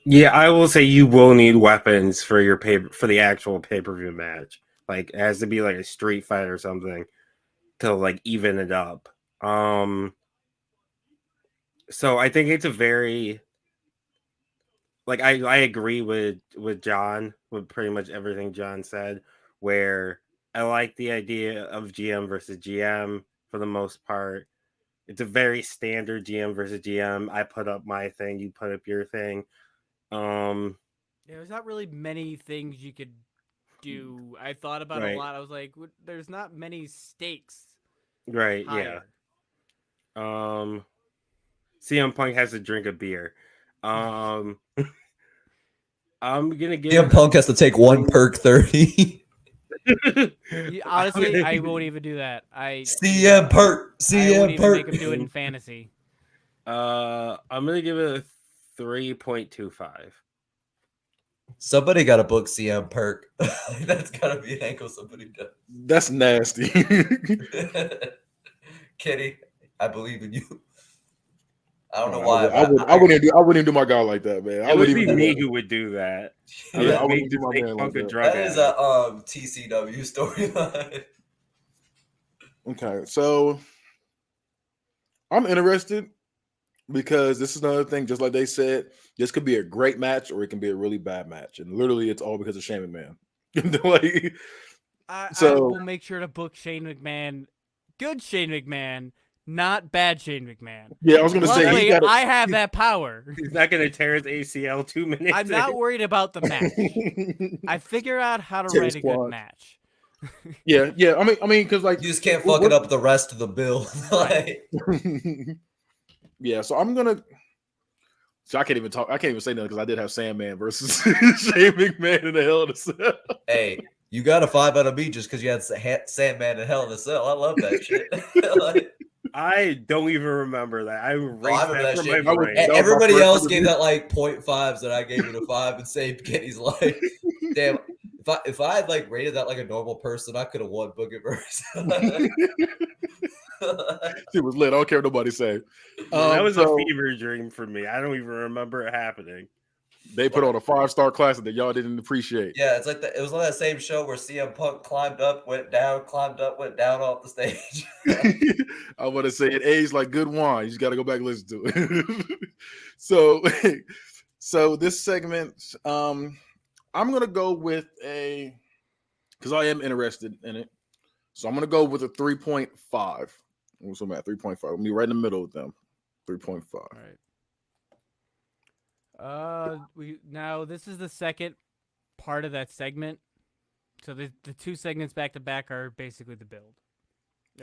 Yeah, I will say you will need weapons for your for the actual pay-per-view match. Like it has to be like a street fight or something to like even it up. So I think it's a very like I agree with John with pretty much everything John said, where I like the idea of GM versus GM for the most part. It's a very standard GM versus GM. I put up my thing, you put up your thing. There's not really many things you could do. I thought about it a Right. lot. I was like, there's not many stakes. Right, Higher. yeah. CM Punk has to drink a beer. I'm gonna give CM Punk has to take one perk 30. Honestly, I won't even do that. CM perk. I wouldn't CM even make perk. him do it in fantasy. I'm gonna give it a 3.25. Somebody got to book CM perk. That's gotta be an angle somebody does. That's nasty. Kitty, I believe in you. I don't know I why. wouldn't even do my guy like that, man. I It would wouldn't be even do me that. who would do that. Yeah, I I would wouldn't do my make man like Punk a that. drug that is addict. a TCW storyline. Okay, so I'm interested because this is another thing, just like they said, this could be a great match or it can be a really bad match. And literally it's all because of Shane McMahon. Like, I so will make sure to book Shane McMahon, good Shane McMahon, not bad Shane McMahon. yeah, I was gonna say he Luckily, got I have that power. He's not gonna tear his ACL 2 minutes. I'm not worried about the match. I figure out how to Tear write his a good quad. match. yeah. I mean, because like You just can't fuck it up the rest of the bill. Like, yeah, so I'm gonna. So I can't even talk. I can't even say nothing because I did have Sandman versus Shane McMahon in the Hell in a Cell. hey, you got a 5 out of me just because you had Sandman in Hell in a Cell. I love that shit. Like, I don't even remember that. I erased remember that that from shit. my That was- brain. that was my Everybody first else review. gave that like 0.5s, and I gave it a 5 and saved Kenny's life. Damn, if I had like rated that like a normal person, I could have won BookItVerse. It was lit. I don't care what nobody say. That was so a fever dream for me. I don't even remember it happening. they put on a 5-star classic that y'all didn't appreciate. Yeah, it's like it was on that same show where CM Punk climbed up, went down off the stage. I want to say it aged like good wine. You just got to go back and listen to it. so this segment, I'm gonna go with because I am interested in it. So I'm gonna go with a 3.5. What's I'm at 3.5? I'll be right in the middle with them. 3.5. All right. Now this is the second part of that segment. So the two segments back to back are basically the build.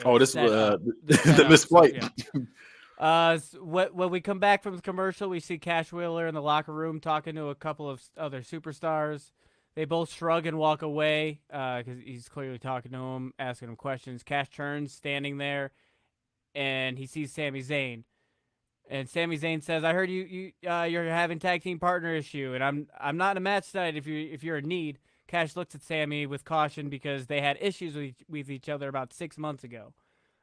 Oh, this Set up. the setup, Miss Flight. When we come back from the commercial, we see Cash Wheeler in the locker room talking to a couple of other superstars. They both shrug and walk away because he's clearly talking to him, asking him questions. Cash turns, standing there, and he sees Sami Zayn. And Sami Zayn says, "I heard you're having tag team partner issue, and I'm not in a match tonight if you're in need." Cash looks at Sami with caution because they had issues with each other about 6 months ago.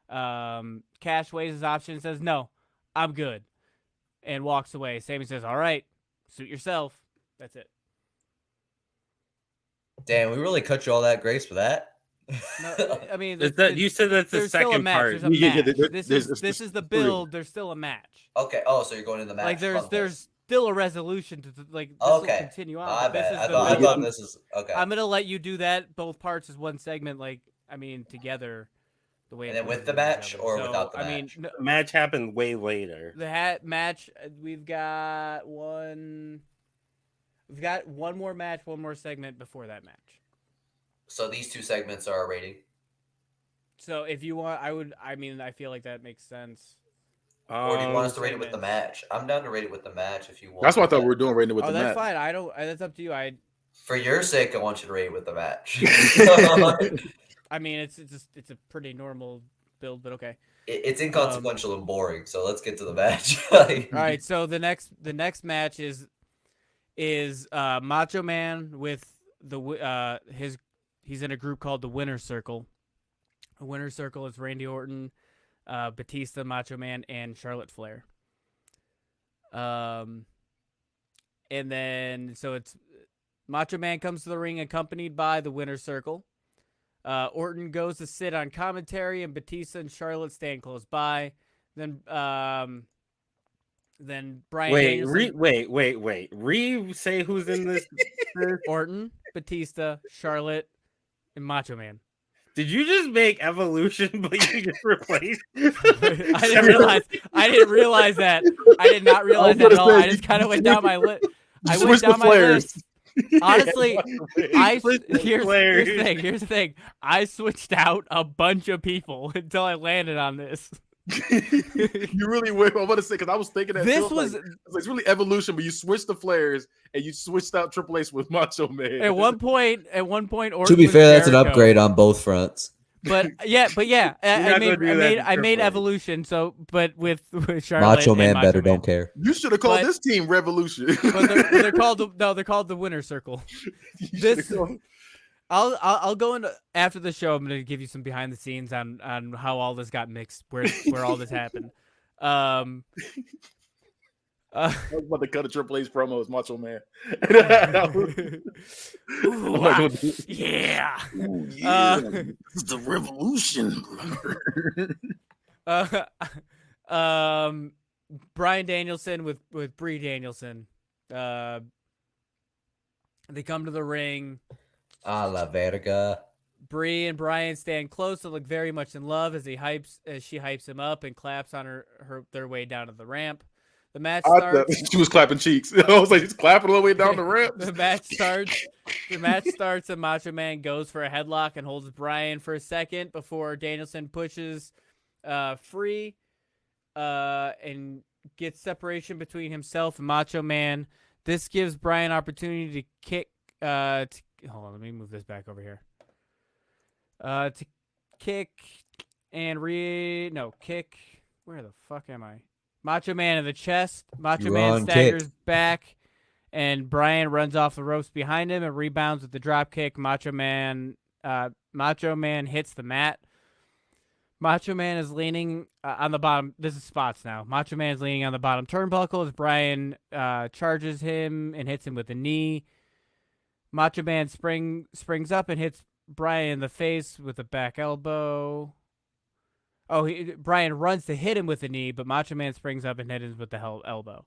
Cash weighs his option and says, "No, I'm good," and walks away. Sami says, "All right, suit yourself." That's it. Damn, we really cut you all that grace for that. No, I mean, You said that's the there's still a second match. part. There's a Yeah, match. there's This is the three of them. build. There's still a match. Okay. Oh, so you're going in the match. Like there's still a resolution to like. This Okay. will continue on. My but this bad. is I the thought build. this is okay. I'm gonna let you do that both parts as one segment. Like I mean, together. The way And it then with goes the each match other. or So, without the I mean, match? no, The match happened way later. the match. We've got one more match, one more segment before that match. So these two segments are a rating. So if you want, I feel like that makes sense. Or do you want us to same rate it with the match. match? I'm down to rate it with the match if you want. That's what I thought we were doing rating it with Oh, the that's match. fine. I don't. That's up to you. For your sake, I want you to rate it with the match. I mean, it's a pretty normal build, but okay. It's inconsequential and boring. So let's get to the match. All right. So the next match is Macho Man with he's in a group called the Winner Circle. The Winner Circle is Randy Orton, Batista, Macho Man, and Charlotte Flair. And then so it's Macho Man comes to the ring accompanied by the Winner Circle. Orton goes to sit on commentary, and Batista and Charlotte stand close by. Then Brian Danielson, wait. Say who's in this? Orton, Batista, Charlotte, and Macho Man. Did you just make Evolution, but you just replaced? I didn't realize that. I did not realize that at all. I just kind of went down my list. I went down my list. Honestly, here's the thing. I switched out a bunch of people until I landed on this. You really went. I want to say because I was thinking that This too. was It's really Evolution, but you switched the Flares and you switched out Triple H with Macho Man. at one point. Orton To be was fair, that's an Jericho. upgrade on both fronts. But yeah, I not gonna do that to made Triple H. Evolution. So, but with Charlotte Macho and Man Macho better Man. don't care. You should have called But- this team Revolution. But they're called they're called the Winner Circle. You This should've called- I'll go into after the show. I'm gonna give you some behind the scenes on how all this got mixed, where all this happened. I was about to cut a Triple H promo as Macho Man. Ooh, I'm like, yeah. Ooh, yeah. This is the revolution. Brian Danielson with Brie Danielson. They come to the ring. A la verga. Brie and Brian stand close and look very much in love as she hypes him up and claps on their way down to the ramp. The match starts. She was clapping cheeks. I was like, she's clapping all the way down the ramp. The match starts and Macho Man goes for a headlock and holds Brian for a second before Danielson pushes free and gets separation between himself and Macho Man. This gives Brian opportunity to kick. Hold on, let me move this back over here. To kick and kick. Where the fuck am I? Macho Man in the chest. Macho Man staggers back, and Brian runs off the ropes behind him and rebounds with the drop kick. Macho Man hits the mat. Macho Man is leaning on the bottom. This is spots now. Macho Man is leaning on the bottom turnbuckle as Brian charges him and hits him with a knee. Macho Man springs up and hits Brian in the face with a back elbow. Brian runs to hit him with a knee, but Macho Man springs up and hits him with the elbow.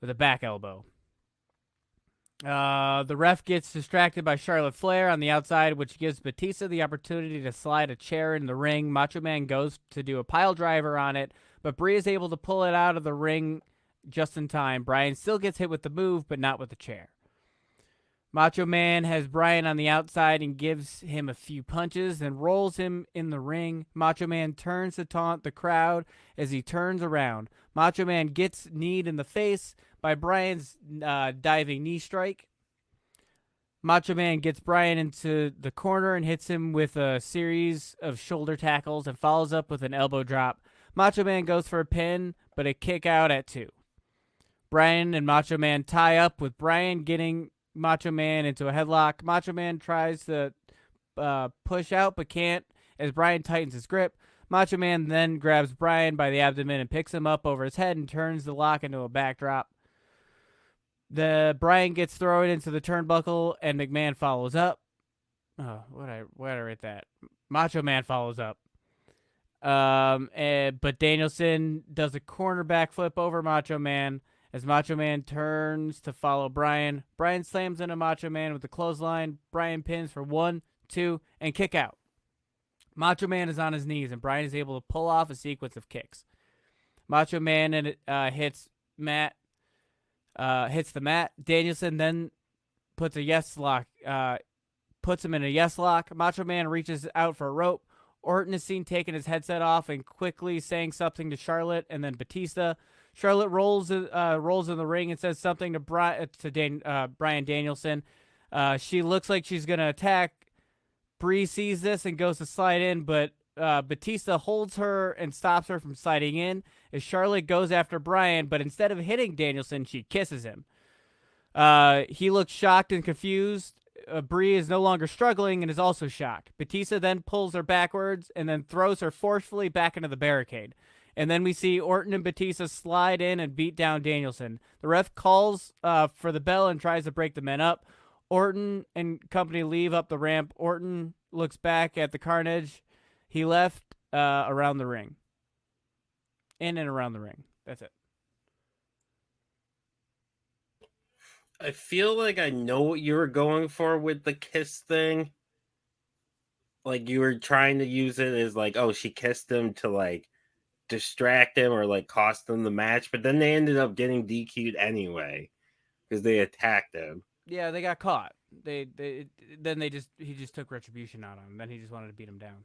With a back elbow. The ref gets distracted by Charlotte Flair on the outside, which gives Batista the opportunity to slide a chair in the ring. Macho Man goes to do a pile driver on it, but Brie is able to pull it out of the ring just in time. Brian still gets hit with the move, but not with the chair. Macho Man has Brian on the outside and gives him a few punches, then rolls him in the ring. Macho Man turns to taunt the crowd as he turns around. Macho Man gets kneed in the face by Brian's diving knee strike. Macho Man gets Brian into the corner and hits him with a series of shoulder tackles and follows up with an elbow drop. Macho Man goes for a pin, but a kick out at 2. Brian and Macho Man tie up with Brian getting Macho Man into a headlock. Macho Man tries to push out but can't as Brian tightens his grip. Macho Man then grabs Brian by the abdomen and picks him up over his head and turns the lock into a backdrop. Brian gets thrown into the turnbuckle and McMahon follows up. Oh, why did I write that? Macho Man follows up. But Danielson does a corner backflip over Macho Man. As Macho Man turns to follow Brian, Brian slams into Macho Man with the clothesline. Brian pins for 1, 2, and kick out. Macho Man is on his knees, and Brian is able to pull off a sequence of kicks. Macho Man hits the mat. Danielson then puts him in a yes lock. Macho Man reaches out for a rope. Orton is seen taking his headset off and quickly saying something to Charlotte and then Batista. Charlotte rolls in the ring and says something to Bryan Danielson. She looks like she's going to attack. Bree sees this and goes to slide in, but Batista holds her and stops her from sliding in as Charlotte goes after Bryan, but instead of hitting Danielson, she kisses him. He looks shocked and confused. Bree is no longer struggling and is also shocked. Batista then pulls her backwards and then throws her forcefully back into the barricade. And then we see Orton and Batista slide in and beat down Danielson. The ref calls for the bell and tries to break the men up. Orton and company leave up the ramp. Orton looks back at the carnage. He left around the ring. In and around the ring. That's it. I feel like I know what you were going for with the kiss thing. Like you were trying to use it as like, oh, she kissed him to like distract him or like cost him the match, but then they ended up getting DQ'd anyway because they attacked him. Yeah, they got caught. He just took retribution out on him. Then he just wanted to beat him down.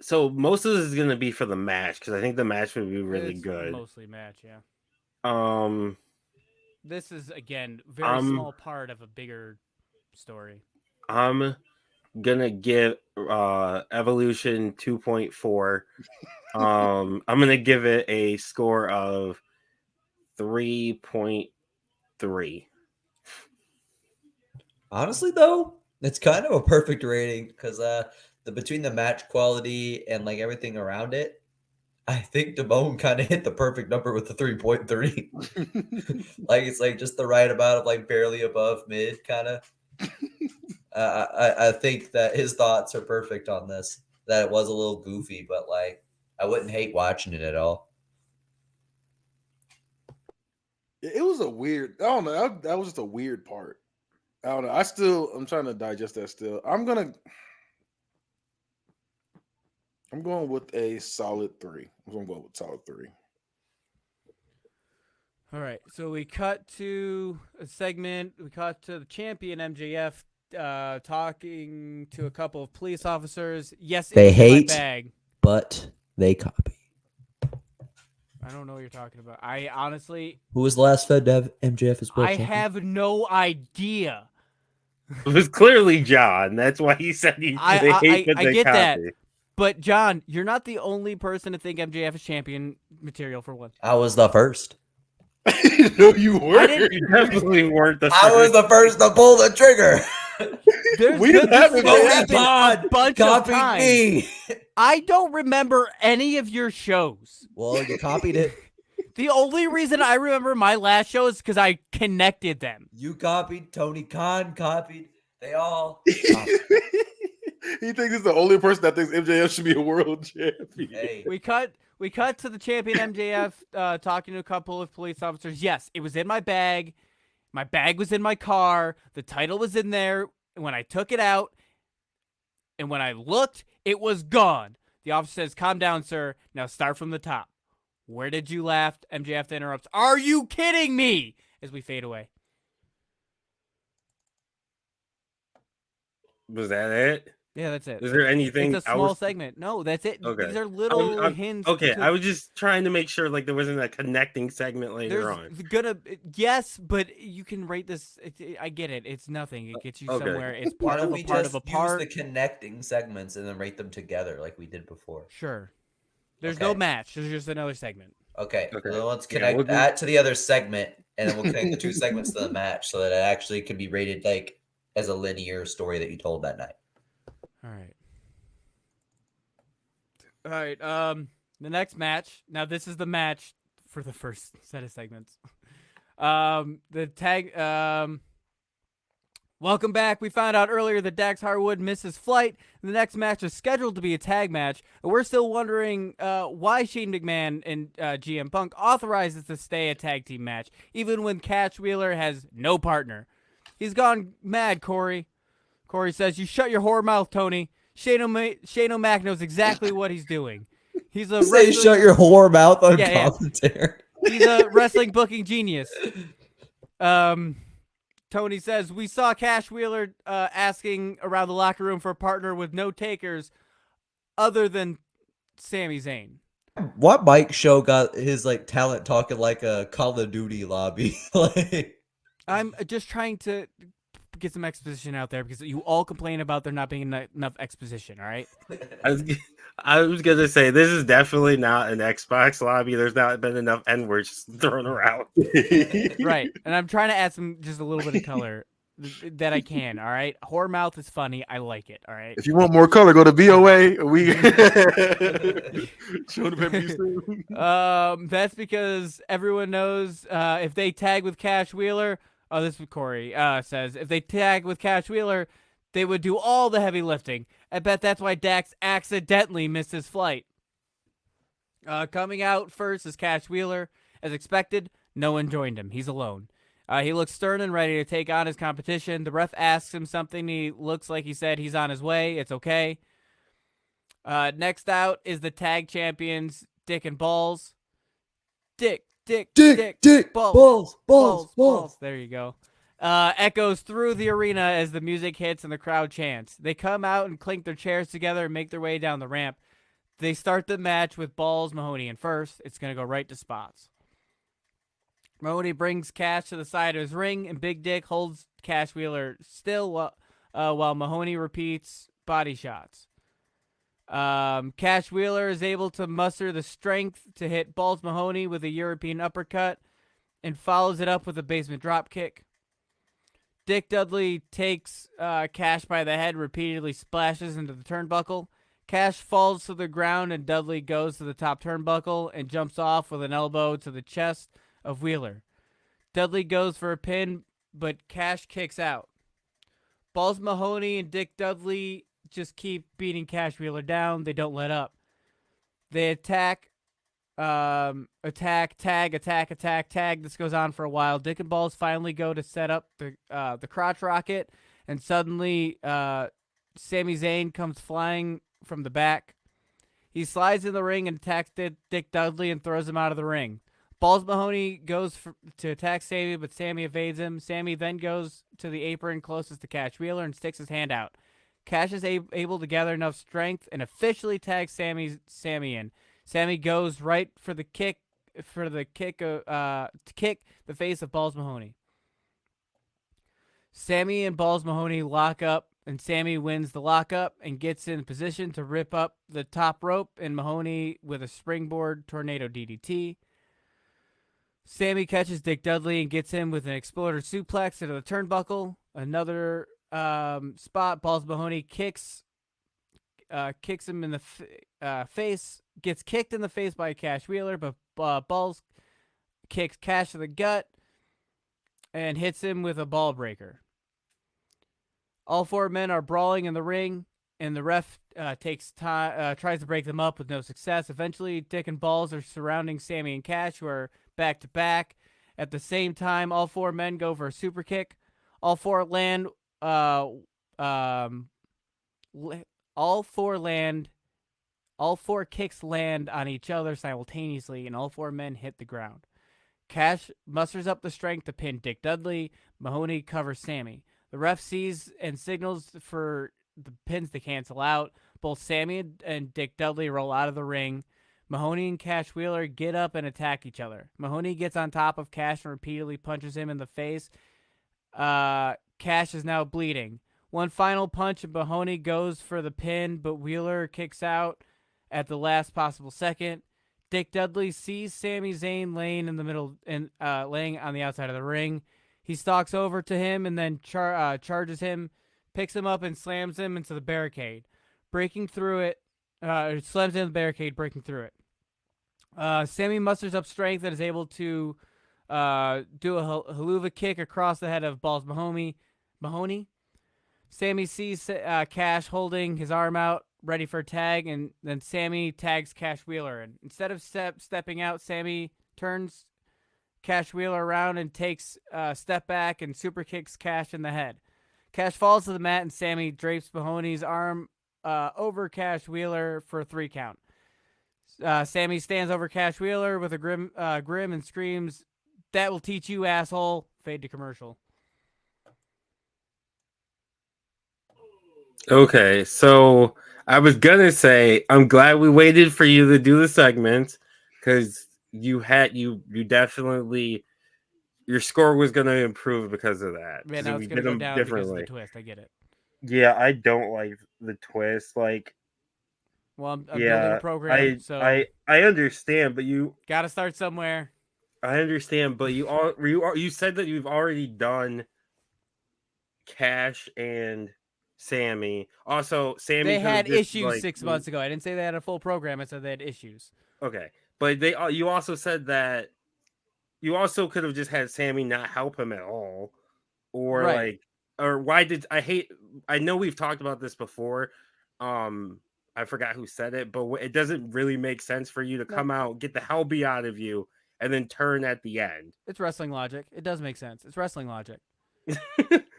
So most of this is gonna be for the match because I think the match would be really It's good. Mostly match, yeah. This is again very small part of a bigger story. I'm gonna give Evolution 2.4. I'm gonna give it a score of 3.3. Honestly, though, it's kind of a perfect rating because between the match quality and like everything around it, I think Damone kind of hit the perfect number with the 3.3. Like it's like just the right amount of like barely above mid kind of. I think that his thoughts are perfect on this. That it was a little goofy, but like I wouldn't hate watching it at all. It was a weird. I don't know. That was just a weird part. I don't know. I'm trying to digest that still. I'm going with a solid 3. I'm going to go with solid 3. All right, so we cut to a segment. We cut to the champion MJF talking to a couple of police officers. Yes, They it's in my hate- bag. But they copy. I don't know what you're talking about. I honestly, Who was the last Fed to have MJF as world I champion? have no idea. It was clearly John. That's why he said they hate but I they get that. copy. But John, you're not the only person to think MJF is champion material for one. I was the first. No, you weren't. You definitely weren't the I was first. the first to pull the trigger. We didn't have this it, has man. happened Pod a bunch of copied times. me. I don't remember any of your shows. Well, you copied it. The only reason I remember my last show is because I connected them. You copied. Tony Khan copied. They all. He thinks he's the only person that thinks MJF should be a world champion. Hey, We cut to the champion MJF talking to a couple of police officers. Yes, it was in my bag. My bag was in my car. The title was in there. And when I took it out, and when I looked, it was gone. The officer says, "Calm down, sir. Now start from the top. Where did you laugh?" MJF interrupts. "Are you kidding me?" As we fade away. Was that it? Yeah, that's it. Is there anything? It's a small segment. No, that's it. Okay. These are little I'm- hints. Okay, to- I was just trying to make sure like there wasn't a connecting segment later There's on. gonna yes, but you can rate this. I get it. It's nothing. It gets you Okay. somewhere. It's why part don't of we a part just of a part. use the connecting segments and then rate them together like we did before? Sure. There's no Okay. match. There's just another segment. Okay. Okay. So let's Yeah, connect we'll do- that to the other segment, and then we'll connect the two segments to the match so that it actually can be rated like as a linear story that you told that night. All right. All right. The next match. Now this is the match for the first set of segments. The tag. Welcome back. We found out earlier that Dax Harwood missed his flight. The next match is scheduled to be a tag match. And we're still wondering why Shane McMahon and GM Punk authorizes to stay a tag team match, even when Catch Wheeler has no partner. He's gone mad, Corey. Corey says, "You shut your whore mouth, Tony. Shane O'Mac knows exactly what he's doing. He's a Say wrestling- shut your whore mouth on Yeah, yeah. commentary. He's a wrestling booking genius. Tony says, we saw Cash Wheeler asking around the locker room for a partner with no takers other than Sami Zayn. What Mike show got his like talent talking like a Call of Duty lobby? Like, I'm just trying to get some exposition out there because you all complain about there not being enough exposition, all right? I was gonna say this is definitely not an Xbox lobby. There's not been enough N-words thrown around. Right. And I'm trying to add just a little bit of color that I can, all right? Whoremouth is funny. I like it, all right? If you want more color, go to VOA. We show the pay-per-view soon. That's because everyone knows if they tag with Cash Wheeler, oh, this is what Corey says, if they tag with Cash Wheeler, they would do all the heavy lifting. I bet that's why Dax accidentally missed his flight. Coming out first is Cash Wheeler. As expected, no one joined him. He's alone. He looks stern and ready to take on his competition. The ref asks him something. He looks like he said he's on his way. It's okay. Next out is the tag champions, Dick and Balls. Dick, balls. There you go. Echoes through the arena as the music hits and the crowd chants. They come out and clink their chairs together and make their way down the ramp. They start the match with Balls Mahoney in first. It's going to go right to spots. Mahoney brings Cash to the side of his ring, and Big Dick holds Cash Wheeler still while Mahoney repeats body shots. Cash Wheeler is able to muster the strength to hit Balls Mahoney with a European uppercut and follows it up with a basement drop kick. Dick Dudley takes Cash by the head, repeatedly splashes into the turnbuckle. Cash falls to the ground, and Dudley goes to the top turnbuckle and jumps off with an elbow to the chest of Wheeler. Dudley goes for a pin, but Cash kicks out. Balls Mahoney and Dick Dudley just keep beating Cash Wheeler down. They don't let up. They attack, tag. This goes on for a while. Dick and Balls finally go to set up the crotch rocket, and suddenly Sami Zayn comes flying from the back. He slides in the ring and attacks Dick Dudley and throws him out of the ring. Balls Mahoney goes to attack Sami, but Sami evades him. Sami then goes to the apron closest to Cash Wheeler and sticks his hand out. Cash is able to gather enough strength and officially tags Sami in. Sami goes right for the kick to kick the face of Balls Mahoney. Sami and Balls Mahoney lock up, and Sami wins the lockup and gets in position to rip up the top rope and Mahoney with a springboard tornado DDT. Sami catches Dick Dudley and gets him with an exploder suplex into the turnbuckle. Another spot, Balls Mahoney kicks him in the face. Gets kicked in the face by Cash Wheeler, but Balls kicks Cash in the gut and hits him with a ball breaker. All four men are brawling in the ring, and the ref tries to break them up with no success. Eventually, Dick and Balls are surrounding Sami and Cash, who are back to back. At the same time, all four men go for a super kick. All four kicks land on each other simultaneously, and all four men hit the ground. Cash musters up the strength to pin Dick Dudley. Mahoney covers Sami. The ref sees and signals for the pins to cancel out. Both Sami and Dick Dudley roll out of the ring. Mahoney and Cash Wheeler get up and attack each other. Mahoney gets on top of Cash and repeatedly punches him in the face. Cash is now bleeding. One final punch and Mahoney goes for the pin, but Wheeler kicks out at the last possible second. Dick Dudley sees Sami Zayn laying in the middle and laying on the outside of the ring. He stalks over to him and then charges him, picks him up and slams him into the barricade, breaking through it. Slams into the barricade, breaking through it. Sami musters up strength and is able to do a haluva kick across the head of Balls Mahoney. Sami sees Cash holding his arm out, ready for a tag, and then Sami tags Cash Wheeler. And instead of stepping out, Sami turns Cash Wheeler around and takes a step back and super kicks Cash in the head. Cash falls to the mat, and Sami drapes Mahoney's arm over Cash Wheeler for a 3 count. Sami stands over Cash Wheeler with a grim and screams, "That will teach you, asshole." Fade to commercial. Okay, so I was gonna say I'm glad we waited for you to do the segment because you definitely your score was gonna improve because of that. Man, 'Cause now if it's we gonna did go them down because of the differently. twist. I get it. Yeah, I don't like the twist. Like, Well, I'm building a yeah, program, so I understand, but gotta start somewhere. I understand, but you said that you've already done Cash and Sammy. Also, Sammy They could have had just issues 6 months ago. I didn't say they had a full program. I said they had issues. okay, but you also said that you also could have just had Sammy not help him at all, or Right. like, or why did I hate? I know we've talked about this before. I forgot who said it, but it doesn't really make sense for you to No. come out, get the hell beat out of you, and then turn at the end. It's wrestling logic. It does make sense. It's wrestling logic.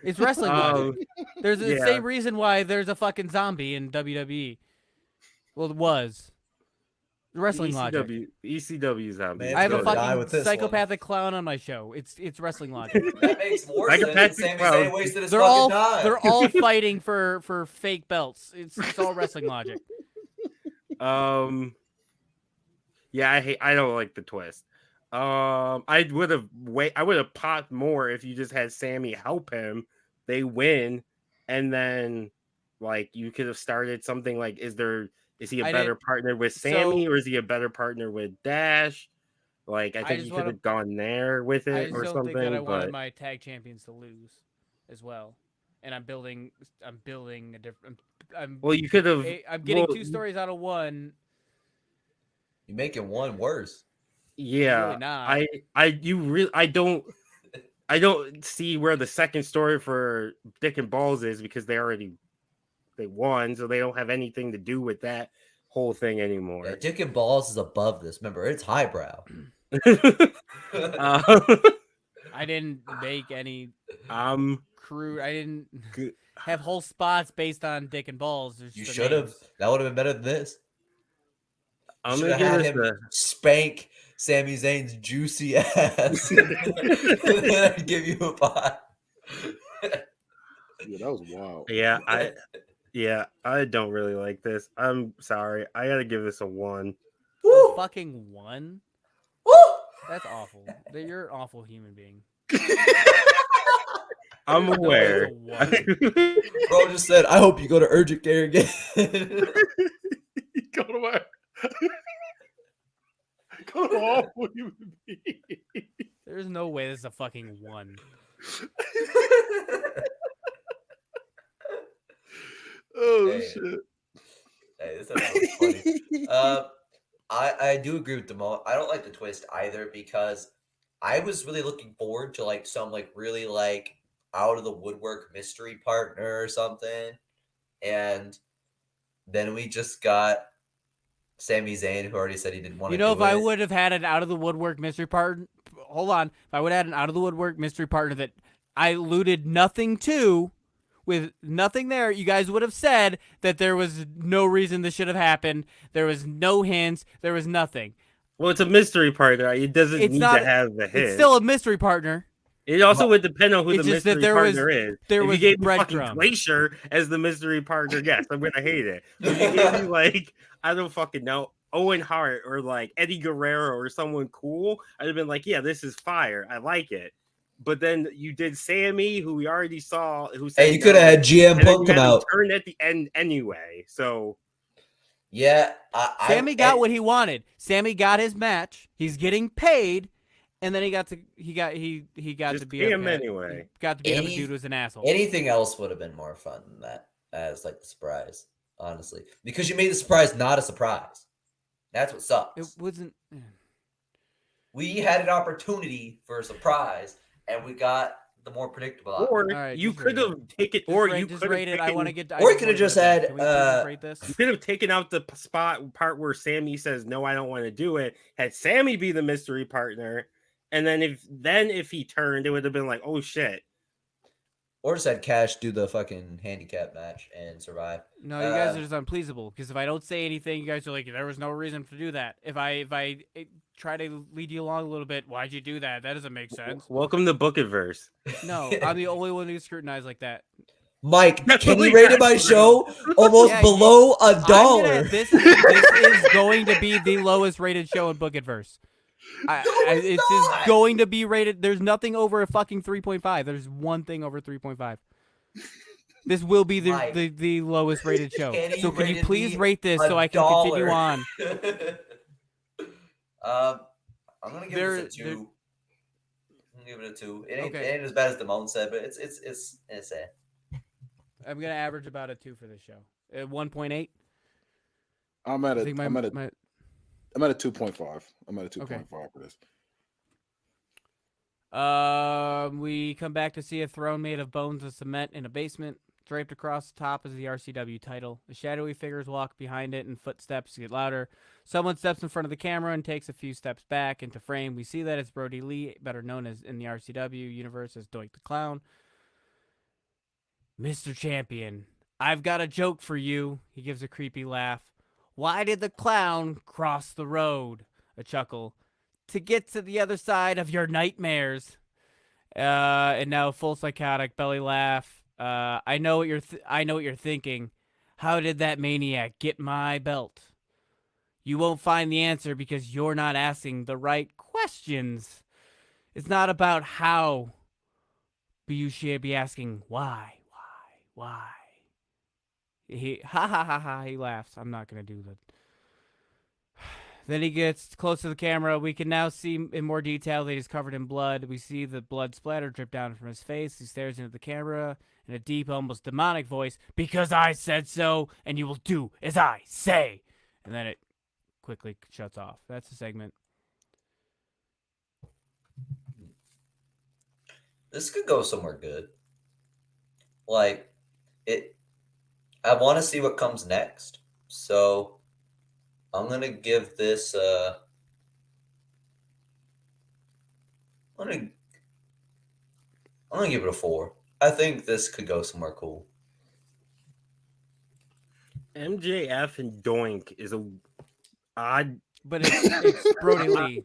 It's wrestling logic. There's the yeah. same reason why there's a fucking zombie in WWE. Well, it was. Wrestling logic. ECW zombie. Man, I have a gonna die fucking with this psychopathic clown on my show. It's wrestling logic. That makes more Like a sense than Patrick Sami Clown. Zayn wasted his they're fucking all time. they're all fighting for fake belts. It's all wrestling logic. Yeah, I don't like the twist. I would have popped more if you just had Sammy help him. They win, and then like you could have started something like is he a I better didn't- partner with so- Sammy or is he a better partner with Dash? Like I I think just you could wanna- have gone there with I it just or don't something. think that I wanted But my tag champions to lose, as well. And I'm building a different. well, you could have. I'm getting well, 2 stories out of 1. You're making one worse. Yeah, Really not. I don't see where the second story for Dick and Balls is because they won, so they don't have anything to do with that whole thing Yeah, anymore. Dick and Balls is above this. Remember, it's highbrow. I didn't make any I'm crew. I didn't good. have whole spots based on Dick and Balls. There's You just the should have. names. That would have been better than this. You I'm should gonna have give had this him spank Sami Zayn's juicy ass and then I'd give you a pie. Yeah, that was wild. I don't really like this. I'm sorry. I gotta give this a 1. Woo! Fucking 1. Woo! That's awful. You're an awful human being. I'm There's no way aware. it's a 1. Bro just said, I hope you go to urgent care again. Go to my go to awful human being. There's no way this is a fucking 1. Oh Hey. shit. Hey, this was funny. I do agree with Demo. I don't like the twist either because I was really looking forward to like some like really like out of the woodwork mystery partner or something, and then we just got Sami Zayn who already said he didn't want You to. know, do if I it. would have had an out of the woodwork mystery partner, hold on. If I would have had an out of the woodwork mystery partner that I alluded nothing to, with nothing there, you guys would have said that there was no reason this should have happened. There was no hints. There was nothing. Well, it's a mystery partner. It doesn't It's need not- to have the hint. It's still a mystery partner. It also would depend on who It's the just that mystery there was- partner is. there if was you gave me fucking breadcrumbs. Glacier as the mystery partner, yes, I'm gonna hate it. But if you gave me like I don't fucking know Owen Hart or like Eddie Guerrero or someone cool, I'd have been like, yeah, this is fire. I like it. But then you did Sammy, who we already saw. Who said Hey, you could have had GM and then Punk you come had him out. turn at the end anyway. So Yeah, Sammy got what he wanted. Sammy got his match. He's getting paid, and then he got to just be pay him a anyway. got to be a Any- dude who's an asshole. Anything else would have been more fun than that as like the surprise, honestly, because you made the surprise not a surprise. That's what sucks. It wasn't. We had an opportunity for a surprise, and we got the more predictable. Or right, you just could rate have taken, Just or rate, you just could rate it. have I want to taken, get. Or you could have just had, Can we please rate this? you could have taken out the part where Sammy says no, I don't want to do it. Had Sammy be the mystery partner, and then if he turned, it would have been like, oh shit. Or just had Cash do the fucking handicap match and survive. No, you guys are just unpleasable because if I don't say anything, you guys are like, there was no reason to do that. If I try to lead you along a little bit, why'd you do that? That doesn't make sense. Welcome to BookItVerse. No, I'm the only one who's scrutinized like that. Mike, can Definitely you rate not my true. show almost Yeah, below $1? This is going to be the lowest rated show in BookItVerse. It's just not. going to be rated. There's nothing over a fucking 3.5. There's one thing over 3.5. This will be Mike. the lowest rated show. Kenny So can you rated please me rate this so I can continue $1. on? I'm gonna give this a 2. I'm gonna give it a 2. It ain't as bad as Damone said, but it's a. I'm gonna average about a 2 for this show. 1.8. I'm at I a think I'm at a 2.5. I'm at a 2.5 for this. We come back to see a throne made of bones and cement in a basement. Draped across the top is the RCW title. The shadowy figures walk behind it and footsteps get louder. Someone steps in front of the camera and takes a few steps back into frame. We see that it's Brody Lee, better known as in the RCW universe as Doink the Clown. Mr. Champion, I've got a joke for you. He gives a creepy laugh. Why did the clown cross the road? A chuckle. To get to the other side of your nightmares. And now full psychotic belly laugh. I know what you're thinking. How did that maniac get my belt? You won't find the answer because you're not asking the right questions. It's not about how, but you should be asking why. He laughs. I'm not gonna do that. Then he gets close to the camera. We can now see in more detail that he's covered in blood. We see the blood splatter drip down from his face. He stares into the camera in a deep, almost demonic voice. Because I said so, and you will do as I say. And then it quickly shuts off. That's the segment. This could go somewhere good. Like, I want to see what comes next. So I'm going to give this I'm going to give it a 4. I think this could go somewhere cool. MJF and Doink is a odd, But it's Brody Lee.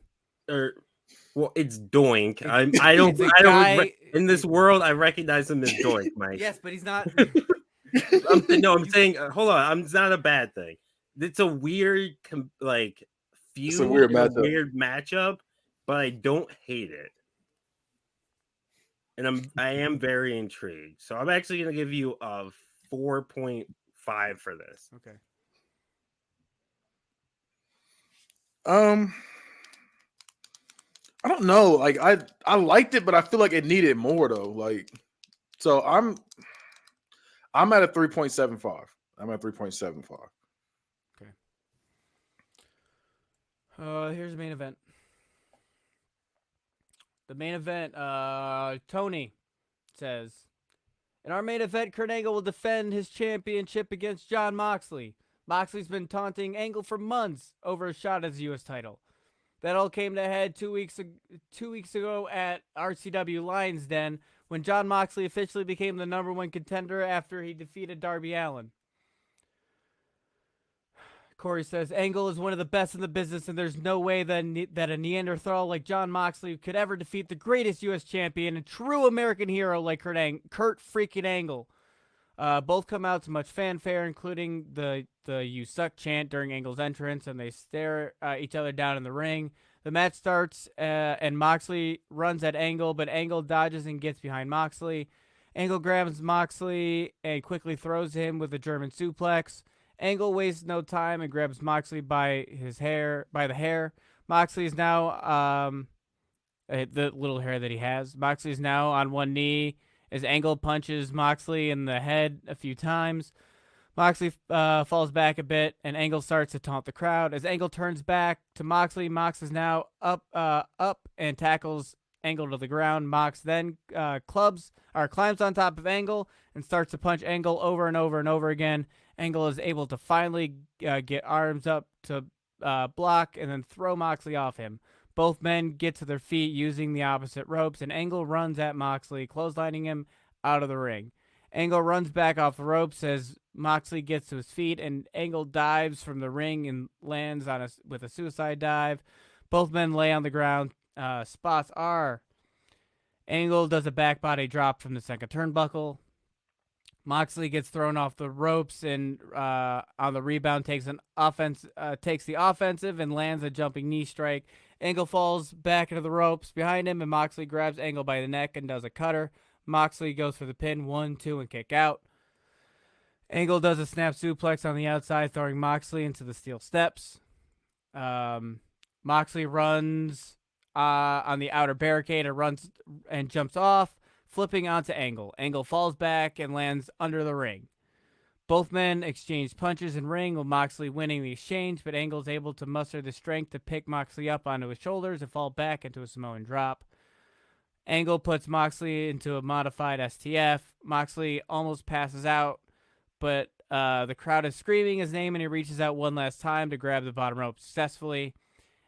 Well, it's Doink. It's- I don't. it's a I don't. guy- In this world, I recognize him as Doink, Mike. Yes, but he's not. I'm saying. Hold on. It's not a bad thing. It's a weird, feud. It's a weird matchup. Weird matchup, but I don't hate it, and I am very intrigued. So I'm actually gonna give you a 4.5 for this. Okay. I don't know. Like I liked it, but I feel like it needed more though. Like, so I'm at a 3.75. I'm at 3.75. Here's the main event. The main event, Tony says, in our main event, Kurt Angle will defend his championship against Jon Moxley. Moxley's been taunting Angle for months over a shot at his U.S. title. That all came to a head 2 weeks ago at RCW Lions Den when Jon Moxley officially became the #1 contender after he defeated Darby Allin. Corey says, Angle is one of the best in the business, and there's no way that a Neanderthal like Jon Moxley could ever defeat the greatest U.S. champion and true American hero like Kurt freaking Angle. Both come out to much fanfare, including the "You suck" chant during Angle's entrance, and they stare each other down in the ring. The match starts, and Moxley runs at Angle, but Angle dodges and gets behind Moxley. Angle grabs Moxley and quickly throws him with a German suplex. Angle wastes no time and grabs Moxley by the hair. Moxley is now the little hair that he has. Moxley is now on one knee as Angle punches Moxley in the head a few times. Moxley falls back a bit, and Angle starts to taunt the crowd. As Angle turns back to Moxley, Mox is now up and tackles Angle to the ground. Mox then climbs on top of Angle and starts to punch Angle over and over and over again. Angle is able to finally get arms up to block and then throw Moxley off him. Both men get to their feet using the opposite ropes, and Angle runs at Moxley, clotheslining him out of the ring. Angle runs back off the ropes as Moxley gets to his feet, and Angle dives from the ring and lands with a suicide dive. Both men lay on the ground. Spots are Angle does a back body drop from the second turnbuckle. Moxley gets thrown off the ropes and on the rebound takes the offensive and lands a jumping knee strike. Angle falls back into the ropes behind him, and Moxley grabs Angle by the neck and does a cutter. Moxley goes for the pin, 1, 2, and kick out. Angle does a snap suplex on the outside, throwing Moxley into the steel steps. Moxley runs on the outer barricade and runs and jumps off, flipping onto Angle. Angle falls back and lands under the ring. Both men exchange punches in ring, with Moxley winning the exchange, but Angle is able to muster the strength to pick Moxley up onto his shoulders and fall back into a Samoan drop. Angle puts Moxley into a modified STF. Moxley almost passes out, but the crowd is screaming his name, and he reaches out one last time to grab the bottom rope successfully.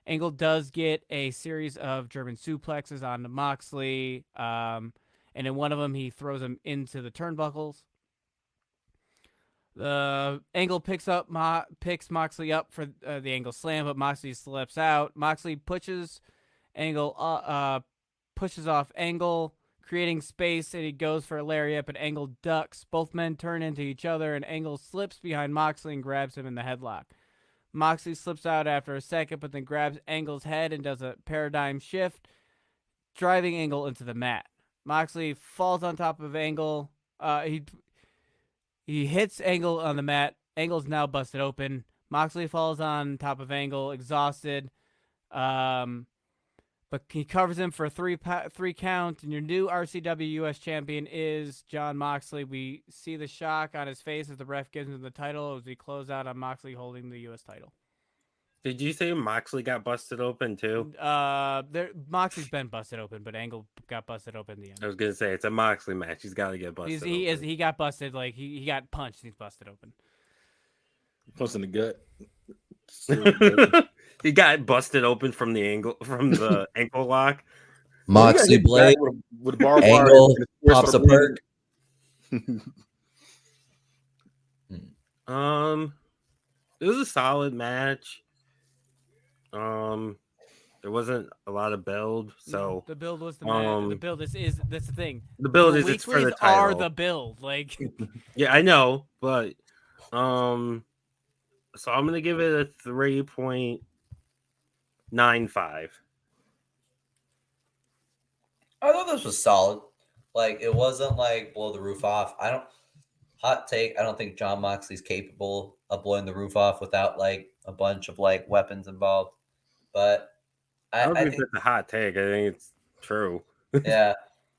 Angle does get a series of German suplexes onto Moxley, and in one of them, he throws him into the turnbuckles. The Angle picks Moxley up for the Angle slam, but Moxley slips out. Moxley pushes off Angle, creating space, and he goes for a lariat, but Angle ducks. Both men turn into each other, and Angle slips behind Moxley and grabs him in the headlock. Moxley slips out after a second, but then grabs Angle's head and does a paradigm shift, driving Angle into the mat. Moxley falls on top of Angle. He hits Angle on the mat. Angle's now busted open. Moxley falls on top of Angle, exhausted. But he covers him for a three count, and your new RCW US champion is Jon Moxley. We see the shock on his face as the ref gives him the title as we close out on Moxley holding the US title. Did you say Moxley got busted open too? Moxley's been busted open, but Angle got busted open in the end. I was gonna say it's a Moxley match. He's got to get busted. He got busted, like he got punched. He's busted open. Punched in the gut. He got busted open from the ankle lock. Moxley blade with barbed Angle wire. pops a perk. It was a solid match. There wasn't a lot of build, so the build was the match. The build that's the thing. The build the is it's for the title. Are the build like? Yeah, I know, but so I'm gonna give it a 3.95. I thought this was solid. Like, it wasn't like blow the roof off. Hot take, I don't think Jon Moxley's capable of blowing the roof off without like a bunch of like weapons involved. But I don't think it's a hot take. I think it's true. Yeah,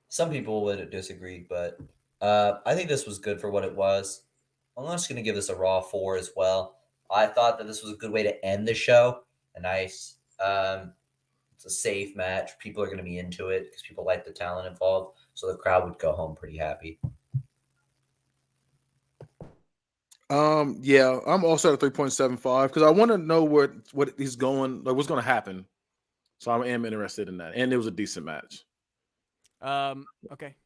some people would disagree, but I think this was good for what it was. I'm just gonna give this a raw 4 as well. I thought that this was a good way to end the show. A nice, it's a safe match. People are going to be into it because people like the talent involved. So the crowd would go home pretty happy. Yeah, I'm also at a 3.75 because I want to know what he's going, like what's going to happen. So I am interested in that, and it was a decent match. Okay,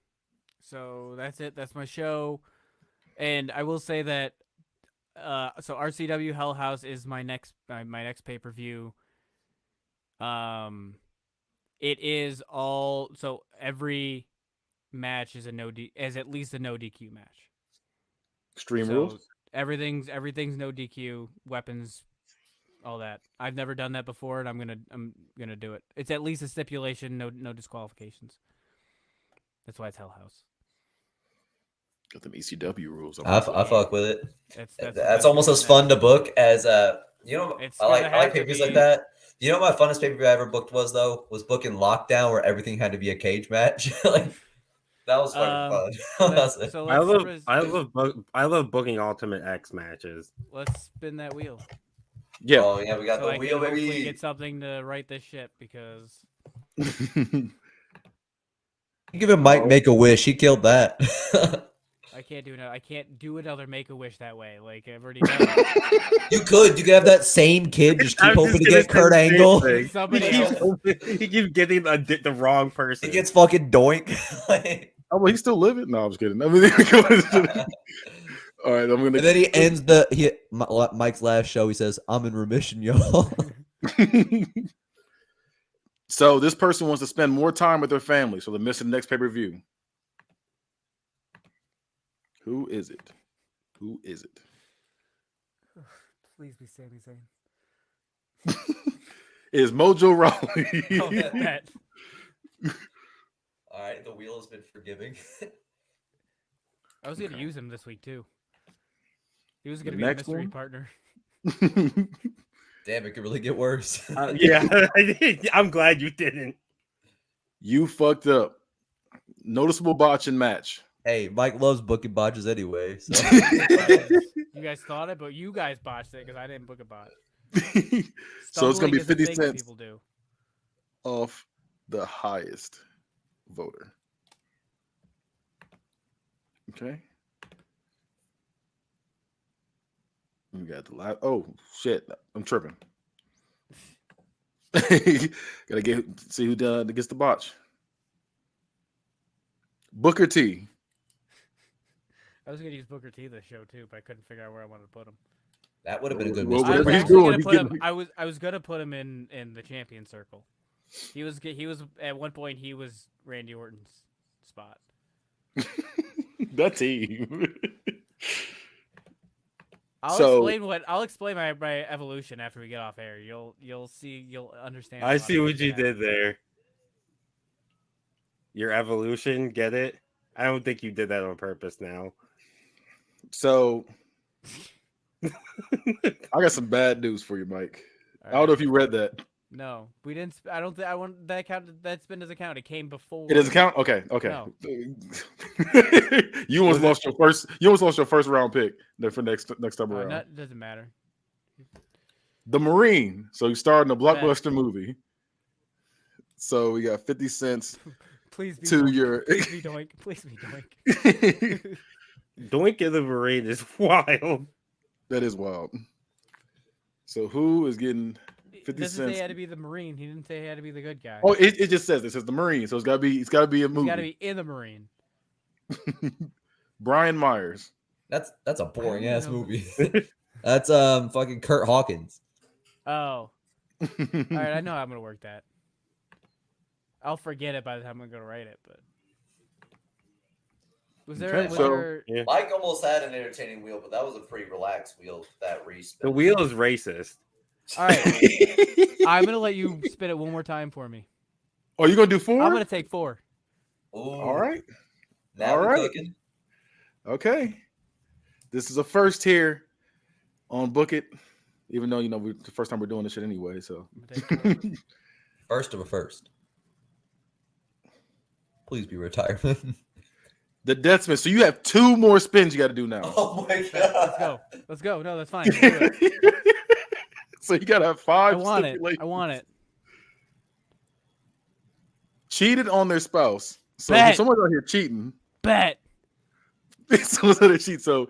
so that's it. That's my show, and I will say that. So RCW Hell House is my next pay-per-view. It is all, so every match is at least a no DQ match. Extreme rules. Everything's no DQ, weapons, all that. I've never done that before, and I'm gonna do it. It's at least a stipulation, no disqualifications. That's why it's Hell House. Got them ECW rules. I fuck with it. That's almost as fun to book as you know. I like pay-per-views like that. You know what my funnest pay-per-view I ever booked was booking Lockdown, where everything had to be a cage match. Like that was fucking fun. I love booking Ultimate X matches. Let's spin that wheel. Yeah. Oh yeah, we got the wheel, baby. Hopefully get something to right this ship because. Give him Mike make a wish. He killed that. I can't do another Make-A-Wish that way. Like I've already done it. You could have that same kid just keep hoping to get Kurt Angle. He keeps getting the wrong person. He gets fucking doink. Oh, well, he's still living. No, I'm just kidding. I mean, all right, I'm gonna. And then he ends Mike's last show. He says, "I'm in remission, y'all." So this person wants to spend more time with their family, so they're missing the next pay-per-view. Who is it? Who is it? Please be Sami Zayn. Is Mojo Rawley. Oh, bet. All right, the wheel has been forgiving. I was gonna use him this week too. He was gonna The be a next mystery one? partner. Damn, it could really get worse. Yeah, I'm glad you didn't. You fucked up. Noticeable botching match. Hey, Mike loves booking botches anyway. So You guys thought it, but you guys botched it because I didn't book a bot. So it's gonna be Stumbling is a 50 thing that cents people do. off the highest voter. Okay. We got the last. Oh shit! I'm tripping. Gotta see who gets the botch. Booker T. I was gonna use Booker T this show too, but I couldn't figure out where I wanted to put him. that would have been a good Well, mystery. I was whatever he's actually doing, gonna he's put him. getting- I was gonna put him in the champion circle. He was at one point he was Randy Orton's spot. That team. I'll explain my evolution after we get off air. You'll see, you'll understand. a I lot see of what things you that did there. Your evolution, get it? I don't think you did that on purpose now. So I got some bad news for you, Mike. I happened. don't know if you read that. No, we didn't. I don't think I want that count. That spin doesn't count. It came before. It doesn't count. Okay. No. You almost lost your first. You almost lost your first round pick for next time around. That doesn't matter. The Marine. So you starred in a blockbuster movie. So we got 50 cents Please be to Doink. your. Please be Doink. Please be Doink. Doink of the Marine is wild. That is wild. So who is getting 50 doesn't cents? say he had to be the Marine. He didn't say he had to be the good guy. Oh, it just says it says the Marine. So it's gotta be a He's movie. got to be in the Marine. Brian Myers. That's a boring don't ass know. movie. That's fucking Kurt Hawkins. Oh, all right. I know how I'm gonna work that. I'll forget it by the time I'm gonna write it. But was there? Okay, was so- there Yeah. Mike almost had an entertaining wheel, but that was a pretty relaxed wheel. That respin. The wheel is racist. all right. I'm gonna let you spin it one more time for me. Oh, you gonna do 4? I'm gonna take 4. Ooh, All right. Now all we're right. cooking. Okay. This is a first here on Book It, even though the first time we're doing this shit anyway. So I'm gonna take 4. First of a first. Please be retirement. the death spin. So you have 2 more spins you got to do now. Oh my Let's god. go. Let's go. No, that's fine. Let's do it. So you got to have 5. I want it. I stipulations. want it. Cheated on their spouse. So Bet. if someone's out here cheating, Bet. someone's out here cheating. So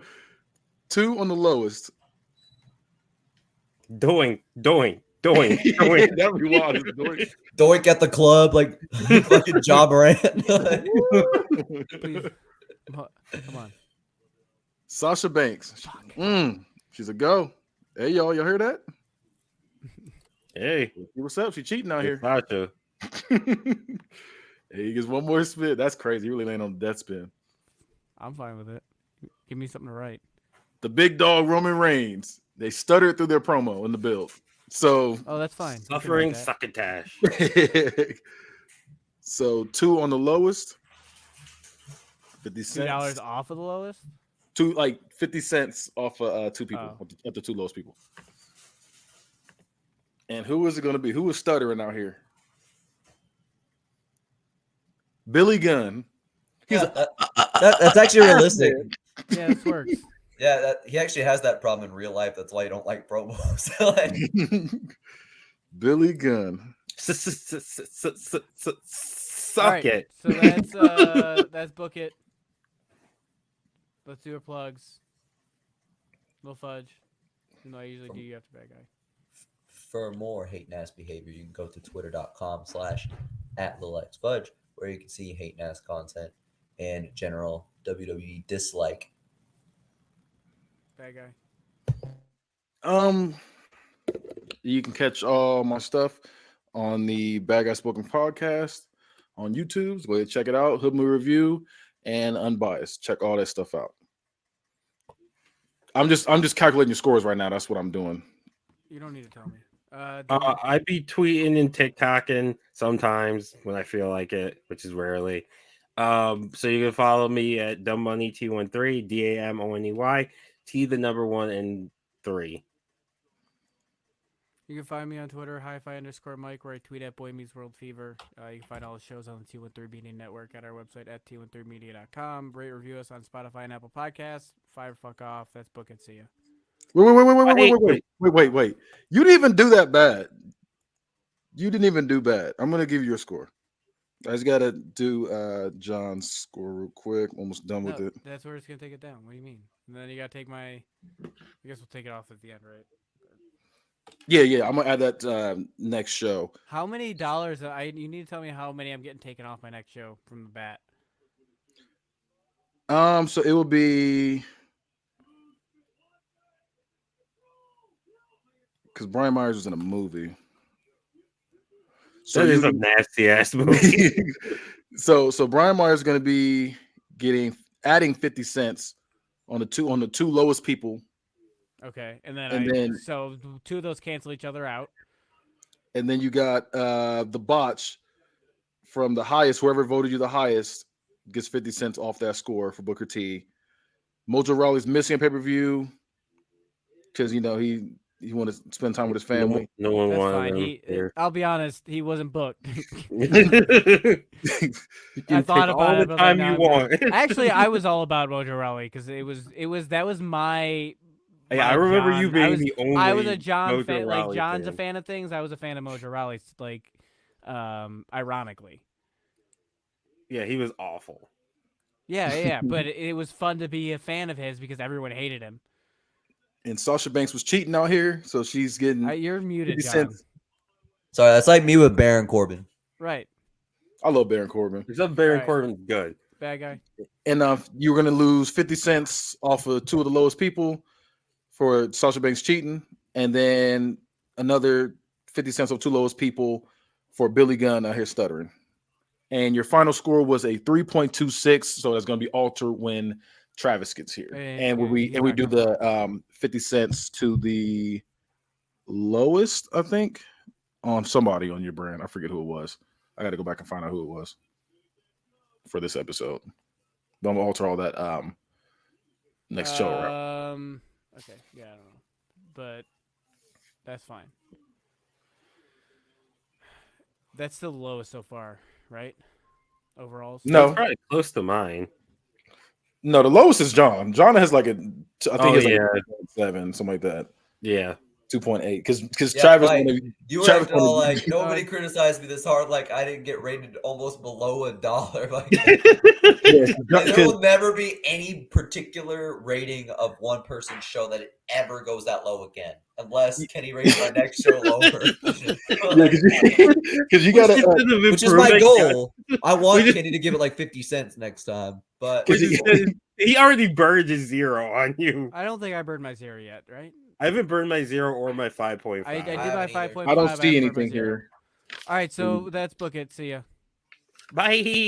2 on the lowest. Doink. Doink. That'd be wild. It's doing- Doink at the club, like fucking John Morant. Please. Come on. Sasha Banks. She's a go. Hey, y'all hear that? Hey, What's up? She cheating out here. Sasha. Hey, he gets 1 more spin. That's crazy. He really laying on the death spin. I'm fine with it. Give me something to write. The big dog Roman Reigns. They stuttered through their promo in the build. So, Oh, that's fine. You can write Suffering that. succotash. so 2 on the lowest. 50 cents. $2 off of the lowest. 50 cents off of 2 people. Oh. Of the 2 lowest people. And who is it going to be? Who is stuttering out here? Billy Gunn. That's actually realistic. Yeah, this works. Yeah, he actually has that problem in real life. That's why you don't like promos. Like, Billy Gunn. Suck All right, it. So that's Book It. Let's do our plugs. Little fudge. You know I usually do you after bad guy. for more hate and ass behavior, you can go to twitter.com/@LilXFudge, where you can see hate and ass content and general WWE dislike. Bad guy. You can catch all my stuff on the Bad Guy Spoken podcast on YouTube. So go ahead and check it out. Hood Movie Review and Unbiased. Check all that stuff out. I'm just calculating your scores right now. That's what I'm doing. You don't need to tell me. I be tweeting and TikToking sometimes when I feel like it, which is rarely. So you can follow me at dumbmoney213, DAMONEY, T the number 1 and 3. You can find me on Twitter, Hifi_Mike, where I tweet at Boy Meets World Fever. You can find all the shows on the T13 Media Network at our website at T13media.com. Rate, review us on Spotify and Apple Podcasts. Fire fuck off. That's Book It. See ya. Wait. You didn't even do that bad. You didn't even do bad. I'm gonna give you a score. I just gotta do John's score real quick. Almost done with it. That's where it's gonna take it down. What do you mean? And then you gotta take my. I guess we'll take it off at the end, right? Yeah. I'm gonna add that next show. How many dollars? You need to tell me how many I'm getting taken off my next show from the bat. So it will be because Brian Myers was in a movie. So that is a nasty ass movie. so Brian Myers is going to be adding 50 cents on the two lowest people. Okay, and then so two of those cancel each other out. And then you got the botch from the highest. Whoever voted you the highest gets 50 cents off that score for Booker T. Mojo Rawley's missing a pay-per-view because he wanted to spend time with his family. No one That's wanted fine. him. I'll be honest, he wasn't booked. You I thought take about all it, the but time like, you no, want. Actually, I was all about Mojo Rawley because that was my. Hey, I remember you being the only. I was a John Mojo fan. Like Rawley John's fan. a fan of things. I was a fan of Mojo Rawley. Like, ironically. Yeah, he was awful. Yeah, but it was fun to be a fan of his because everyone hated him. And Sasha Banks was cheating out here, so she's getting. You're muted, 50 John. cents. Sorry, that's like me with Baron Corbin. Right. I love Baron Corbin. Except Baron Right. Corbin's good. Bad guy. And you're going to lose 50 cents off of two of the lowest people for Sasha Banks cheating, and then another 50 cents off two lowest people for Billy Gunn out here stuttering. And your final score was a 3.26, so that's going to be altered when Travis gets here. And we do the 50 cents to the lowest, I think, on somebody on your brand. I forget who it was. I got to go back and find out who it was for this episode. But I'm gonna alter all that next show. Right? Okay. Yeah, I don't know, but that's fine. That's the lowest so far, right? Overall. No. It's probably close to mine. No, the lowest is John. John has like I think it's like 7, something like that. Yeah. 2.8 because Yeah, Travis. Mike, you were Travis acting all wanted- like nobody criticized me this hard. Like I didn't get rated almost below $1. Like, Yeah, like, there will never be any particular rating of one person's show that it ever goes that low again, unless Kenny rates my next show lower. because you gotta. Which is my goal. I want Kenny to give it like 50 cents next time, but He already burned his 0 on you. I don't think I burned my 0 yet, right? I haven't burned my 0 or my 5.5. I did my 5.5. I don't I see haven't burned my anything 0. here. All right, so that's Book It. See ya. Bye.